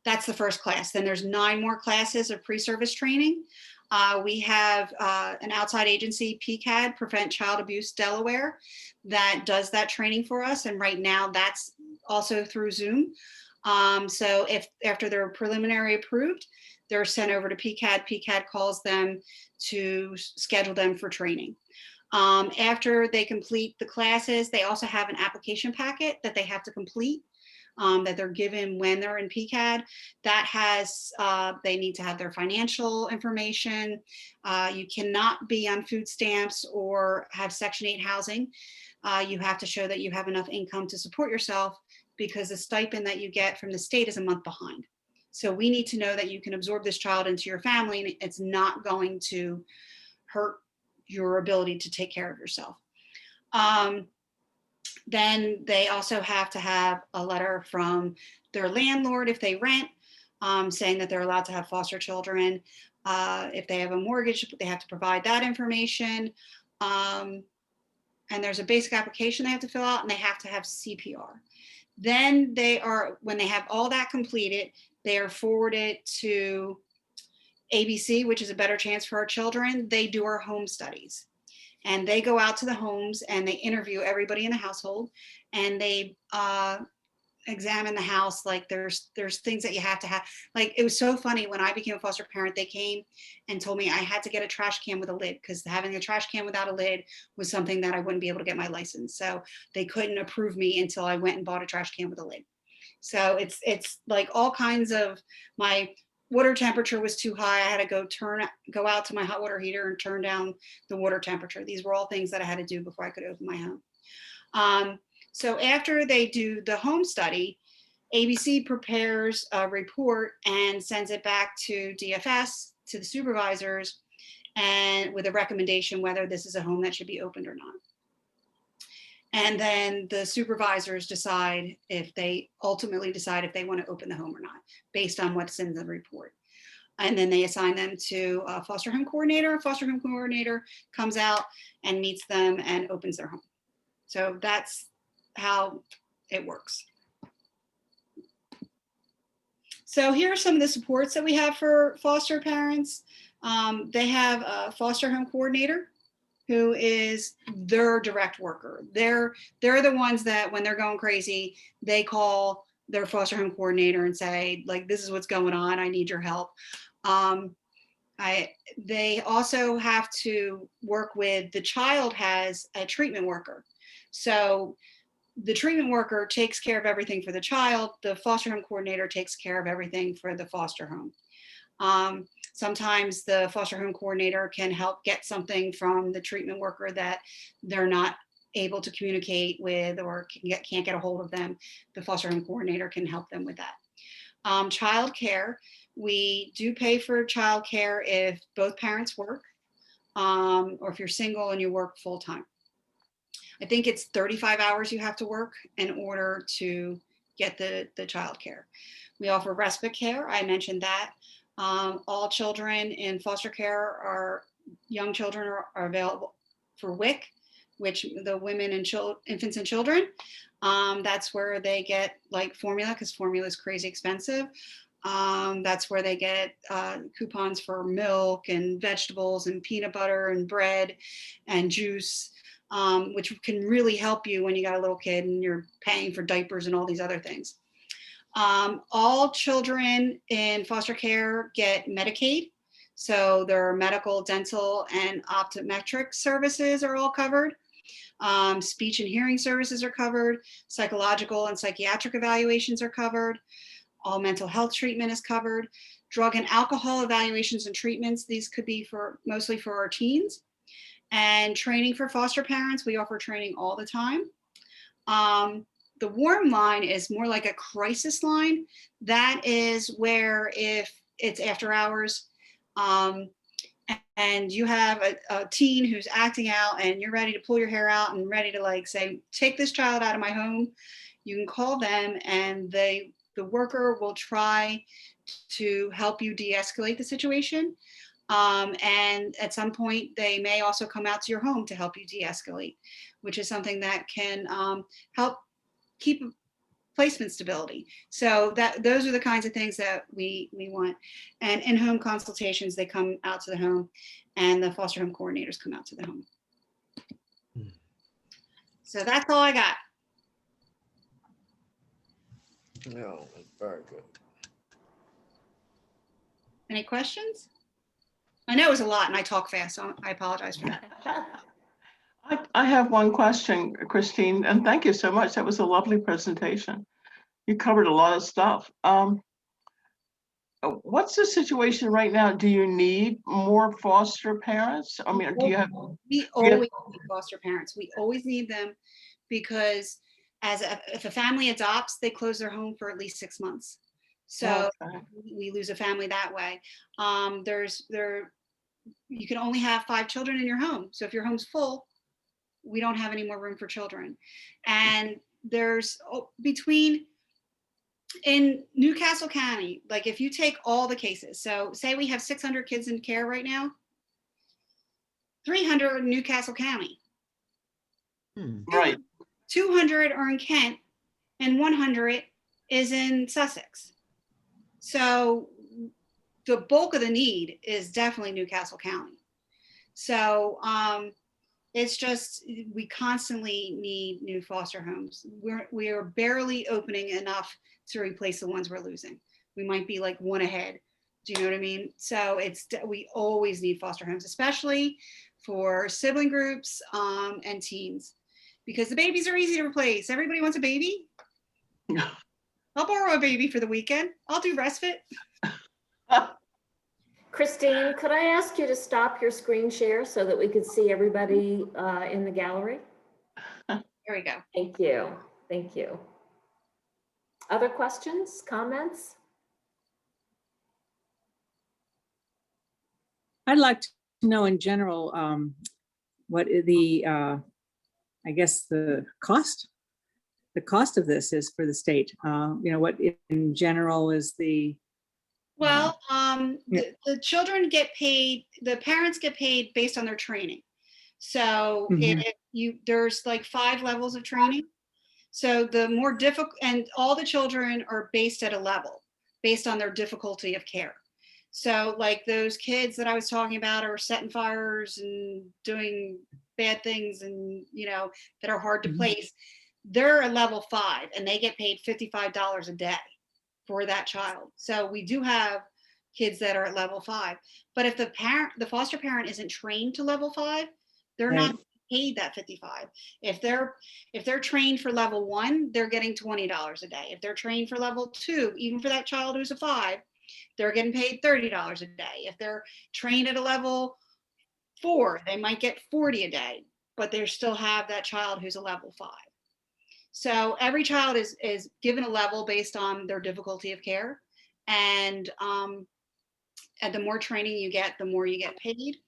That's the first class. Then there's 9 more classes of pre-service training. We have an outside agency, PCAD, Prevent Child Abuse Delaware, that does that training for us. And right now that's also through Zoom. So if after they're preliminary approved, they're sent over to PCAD. PCAD calls them to schedule them for training. After they complete the classes, they also have an application packet that they have to complete. That they're given when they're in PCAD. That has, they need to have their financial information. You cannot be on food stamps or have Section 8 housing. You have to show that you have enough income to support yourself because the stipend that you get from the state is a month behind. So we need to know that you can absorb this child into your family and it's not going to hurt your ability to take care of yourself. Then they also have to have a letter from their landlord if they rent, saying that they're allowed to have foster children. If they have a mortgage, they have to provide that information. And there's a basic application they have to fill out and they have to have CPR. Then they are, when they have all that completed, they are forwarded to ABC, which is a Better Chance for Our Children. They do our home studies. And they go out to the homes and they interview everybody in the household and they examine the house. Like there's things that you have to have. Like it was so funny when I became a foster parent, they came and told me I had to get a trash can with a lid because having a trash can without a lid was something that I wouldn't be able to get my license. So they couldn't approve me until I went and bought a trash can with a lid. So it's like all kinds of, my water temperature was too high. I had to go out to my hot water heater and turn down the water temperature. These were all things that I had to do before I could open my home. So after they do the home study, ABC prepares a report and sends it back to DFS, to the supervisors, and with a recommendation whether this is a home that should be opened or not. And then the supervisors decide if they ultimately decide if they want to open the home or not, based on what's in the report. And then they assign them to a foster home coordinator. A foster home coordinator comes out and meets them and opens their home. So that's how it works. So here are some of the supports that we have for foster parents. They have a foster home coordinator who is their direct worker. They're the ones that when they're going crazy, they call their foster home coordinator and say, like, this is what's going on, I need your help. They also have to work with, the child has a treatment worker. So the treatment worker takes care of everything for the child. The foster home coordinator takes care of everything for the foster home. Sometimes the foster home coordinator can help get something from the treatment worker that they're not able to communicate with or can't get a hold of them. The foster home coordinator can help them with that. Child care, we do pay for child care if both parents work, or if you're single and you work full time. I think it's 35 hours you have to work in order to get the child care. We offer respite care, I mentioned that. All children in foster care are, young children are available for WIC, which the women and infants and children. That's where they get like formula, because formula is crazy expensive. That's where they get coupons for milk and vegetables and peanut butter and bread and juice, which can really help you when you got a little kid and you're paying for diapers and all these other things. All children in foster care get Medicaid. So their medical, dental, and optometric services are all covered. Speech and hearing services are covered. Psychological and psychiatric evaluations are covered. All mental health treatment is covered. Drug and alcohol evaluations and treatments, these could be mostly for our teens. And training for foster parents, we offer training all the time. The warm line is more like a crisis line. That is where if it's after hours and you have a teen who's acting out and you're ready to pull your hair out and ready to like say, take this child out of my home, you can call them and the worker will try to help you de-escalate the situation. And at some point, they may also come out to your home to help you de-escalate, which is something that can help keep placement stability. So those are the kinds of things that we want. And in-home consultations, they come out to the home and the foster home coordinators come out to the home. So that's all I got. No, very good. Any questions? I know it was a lot and I talk fast, so I apologize for that. I have one question, Christine, and thank you so much. That was a lovely presentation. You covered a lot of stuff. What's the situation right now? Do you need more foster parents? I mean, do you have? We always need foster parents. We always need them because if a family adopts, they close their home for at least 6 months. So we lose a family that way. You can only have 5 children in your home. So if your home's full, we don't have any more room for children. And there's in Newcastle County, like if you take all the cases, so say we have 600 kids in care right now, 300 are in Newcastle County. Right. 200 are in Kent and 100 is in Sussex. So the bulk of the need is definitely Newcastle County. So it's just, we constantly need new foster homes. We are barely opening enough to replace the ones we're losing. We might be like one ahead. Do you know what I mean? So we always need foster homes, especially for sibling groups and teens, because the babies are easy to replace. Everybody wants a baby. I'll borrow a baby for the weekend. I'll do respite. Christine, could I ask you to stop your screen share so that we could see everybody in the gallery? There we go. Thank you. Thank you. Other questions, comments? I'd like to know in general what the, I I guess the cost of this is for the state. What in general is the Well, Yeah. the children get paid, the parents get paid based on their training. So Mhm. there's like 5 levels of training. So the more difficult, and all the children are based at a level based on their difficulty of care. So like those kids that I was talking about are setting fires and doing bad things and, that are hard to Mhm. place. They're a level 5 and they get paid $55 a day for that child. So we do have kids that are at level 5. But if the foster parent isn't trained to level 5, they're Right. not paid that 55. If they're trained for level 1, they're getting $20 a day. If they're trained for level 2, even for that child who's a 5, they're getting paid $30 a day. If they're trained at a level 4, they might get 40 a day, but they still have that child who's a level 5. So every child is given a level based on their difficulty of care, and the more training you get, the more you get paid.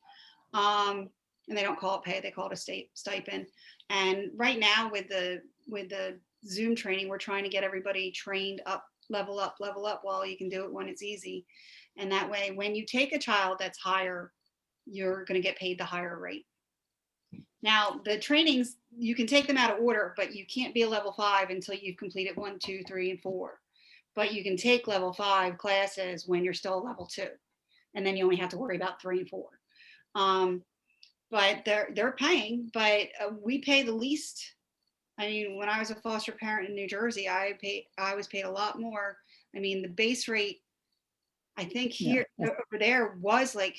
And they don't call it pay; they call it a state stipend. And right now, with the Zoom training, we're trying to get everybody trained up, level up. While you can do it when it's easy, and that way, when you take a child that's higher, you're going to get paid the higher rate. Now, the trainings, you can take them out of order, but you can't be a level 5 until you've completed 1, 2, 3, and 4. But you can take level 5 classes when you're still level 2. And then you only have to worry about 3 and 4. But they're paying, but we pay the least. I mean, when I was a foster parent in New Jersey, I was paid a lot more. I mean, the base rate, I think here, over there was like,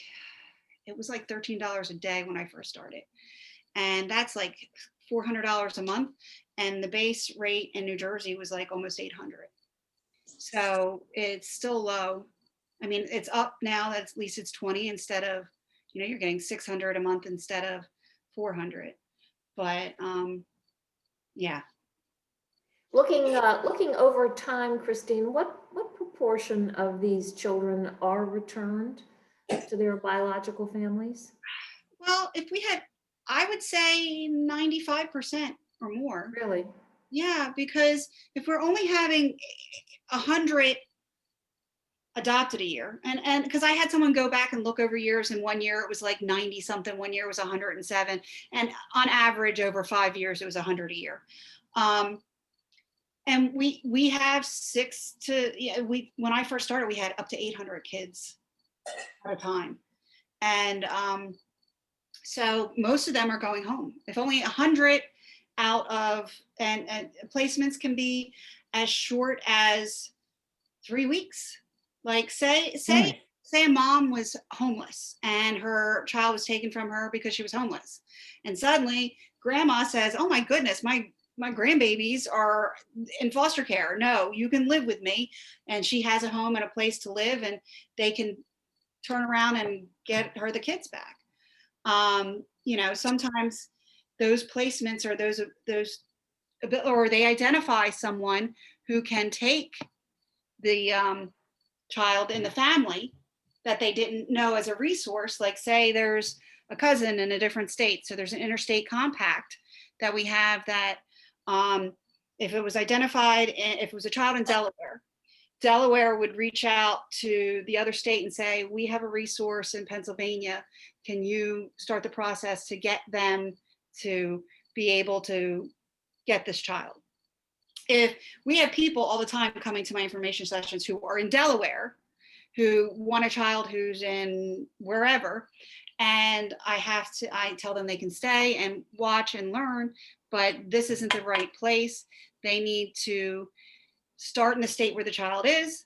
it was like $13 a day when I first started. And that's like $400 a month. And the base rate in New Jersey was like almost $800. So it's still low. I mean, it's up now that at least it's 20 instead of, you're getting $600 a month instead of $400. But yeah. Looking over time, Christine, what proportion of these children are returned to their biological families? Well, I would say 95% or more. Really? Yeah, because if we're only having 100 adopted a year, and because I had someone go back and look over years, and 1 year it was like 90 something, 1 year it was 107, and on average over 5 years it was 100 a year. And we have when I first started, we had up to 800 kids at a time. And so most of them are going home. If only 100 out of, and placements can be as short as 3 weeks. Like say a mom was homeless and her child was taken from her because she was homeless. And suddenly grandma says, oh my goodness, my grandbabies are in foster care. No, you can live with me. And she has a home and a place to live, and they can turn around and get her the kids back. Sometimes those placements or those, or they identify someone who can take the child in the family that they didn't know as a resource. Like say there's a cousin in a different state. So there's an interstate compact that we have that if it was identified, if it was a child in Delaware would reach out to the other state and say, we have a resource in Pennsylvania. Can you start the process to get them to be able to get this child? If we have people all the time coming to my information sessions who are in Delaware, who want a child who's in wherever, and I tell them they can stay and watch and learn, but this isn't the right place. They need to start in the state where the child is,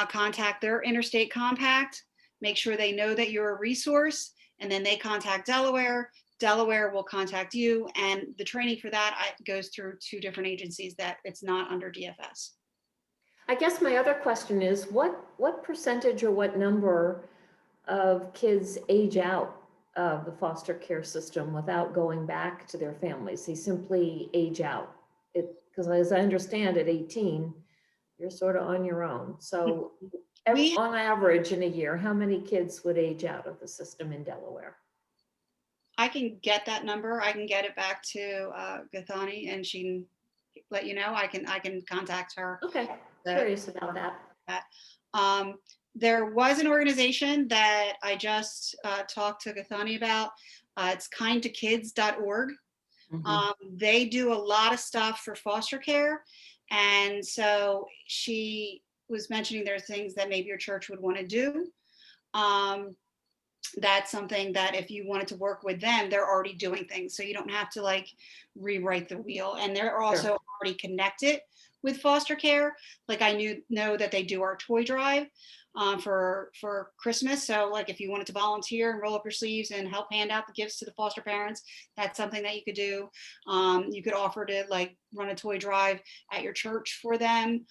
contact their interstate compact, make sure they know that you're a resource, and then they contact Delaware. Delaware will contact you, and the training for that goes through 2 different agencies, that it's not under DFS. I guess my other question is, what percentage or what number of kids age out of the foster care system without going back to their families? They simply age out. Because as I understand, at 18, you're sort of on your own. So on average in a year, how many kids would age out of the system in Delaware? I can get that number. I can get it back to Gathani, and she can let you know. I can contact her. Okay, curious about that. There was an organization that I just talked to Gathani about. It's kindtokids.org. They do a lot of stuff for foster care. And so she was mentioning there are things that maybe your church would want to do. That's something that if you wanted to work with them, they're already doing things. So you don't have to like rewrite the wheel. And they're also already connected with foster care. Like I know that they do our toy drive for Christmas. So like if you wanted to volunteer and roll up your sleeves and help hand out the gifts to the foster parents, that's something that you could do. You could offer to like run a toy drive at your church for them.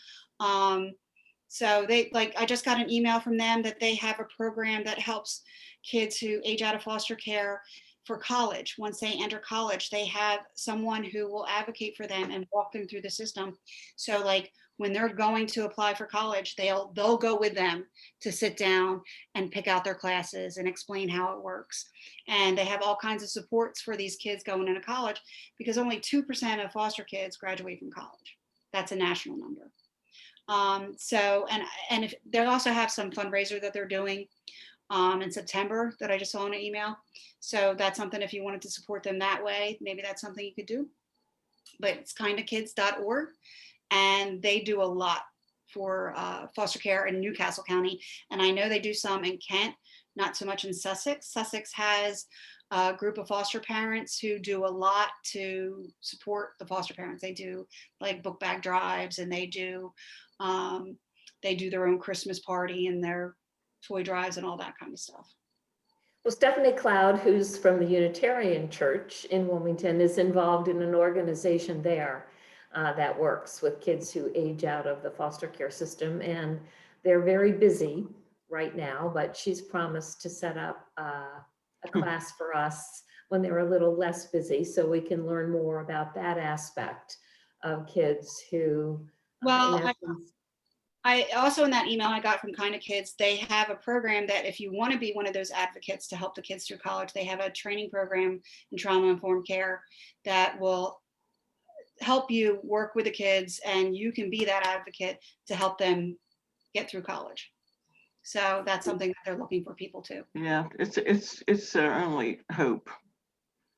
So they I just got an email from them that they have a program that helps kids who age out of foster care for college. Once they enter college, they have someone who will advocate for them and walk them through the system. So like when they're going to apply for college, they'll go with them to sit down and pick out their classes and explain how it works. And they have all kinds of supports for these kids going into college, because only 2% of foster kids graduate from college. That's a national number. And if they also have some fundraiser that they're doing in September that I just saw in an email. So that's something, if you wanted to support them that way, maybe that's something you could do. But it's kindofkids.org, and they do a lot for foster care in Newcastle County. And I know they do some in Kent, not so much in Sussex. Sussex has a group of foster parents who do a lot to support the foster parents. They do like book bag drives, and they do their own Christmas party and their toy drives and all that kind of stuff. Well, Stephanie Cloud, who's from the Unitarian Church in Wilmington, is involved in an organization there that works with kids who age out of the foster care system. And they're very busy right now, but she's promised to set up a class for us when they're a little less busy, so we can learn more about that aspect of kids who, I also, in that email I got from Kind of Kids, they have a program that if you want to be one of those advocates to help the kids through college, they have a training program in trauma-informed care that will help you work with the kids, and you can be that advocate to help them get through college. So that's something that they're looking for people too. Yeah, it's their only hope,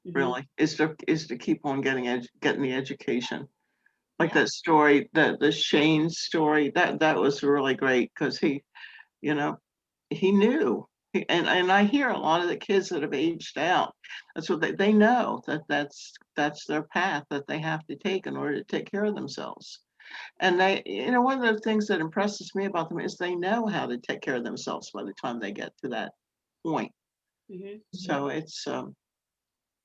really, is to keep on getting the education. Like that story, the Shane story, that was really great, because he knew. And I hear a lot of the kids that have aged out, that's what they know, that's their path that they have to take in order to take care of themselves. And they, one of the things that impresses me about them is they know how to take care of themselves by the time they get to that point. So it's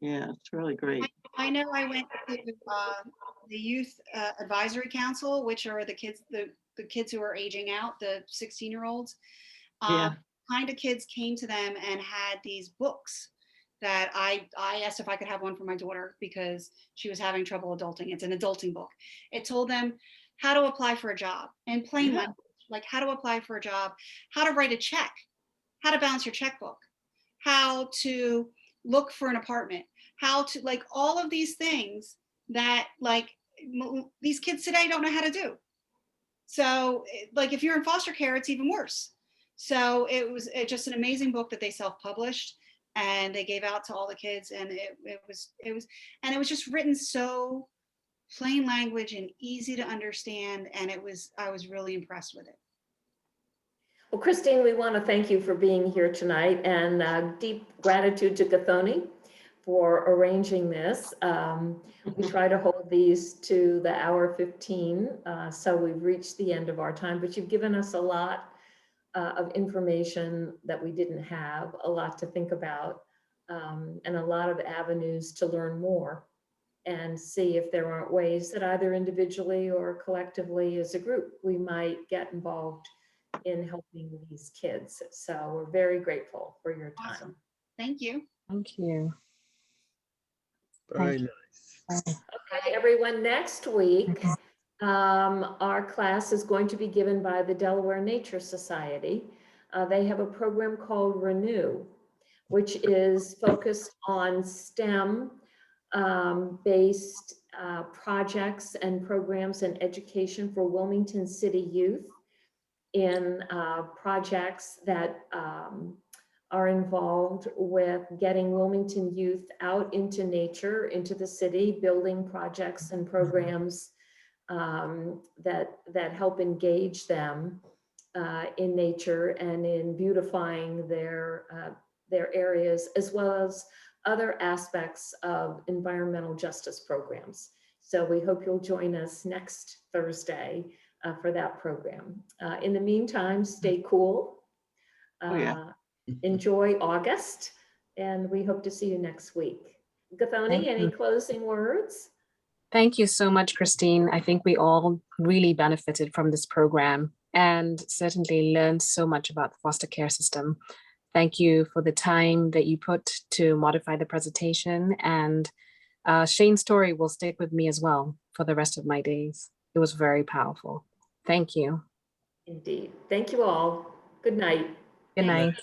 it's really great. I know I went to the Youth Advisory Council, which are the kids who are aging out, the 16-year-olds. Kind of Kids came to them and had these books that I asked if I could have one for my daughter because she was having trouble adulting. It's an adulting book. It told them how to apply for a job in plain language, like how to apply for a job, how to write a check, how to balance your checkbook, how to look for an apartment, how to, like, all of these things that like these kids today don't know how to do. So like if you're in foster care, it's even worse. So it was just an amazing book that they self-published and they gave out to all the kids, and it was just written so plain language and easy to understand, and I was really impressed with it. Well, Christine, we want to thank you for being here tonight, and deep gratitude to Gathoni for arranging this. We try to hold these to the hour 15, so we've reached the end of our time, but you've given us a lot of information that we didn't have, a lot to think about, and a lot of avenues to learn more and see if there aren't ways that either individually or collectively as a group we might get involved in helping these kids. So we're very grateful for your time. Awesome. Thank you. Thank you. Very nice. Okay, everyone, next week, our class is going to be given by the Delaware Nature Society. They have a program called Renew, which is focused on STEM based projects and programs and education for Wilmington City youth in projects that are involved with getting Wilmington youth out into nature, into the city, building projects and programs that help engage them in nature and in beautifying their areas, as well as other aspects of environmental justice programs. So we hope you'll join us next Thursday for that program. In the meantime, stay cool. Enjoy August, and we hope to see you next week. Gathoni, any closing words? Thank you so much, Christine. I think we all really benefited from this program and certainly learned so much about the foster care system. Thank you for the time that you put to modify the presentation, and Shane's story will stick with me as well for the rest of my days. It was very powerful. Thank you. Indeed. Thank you all. Good night. Good night.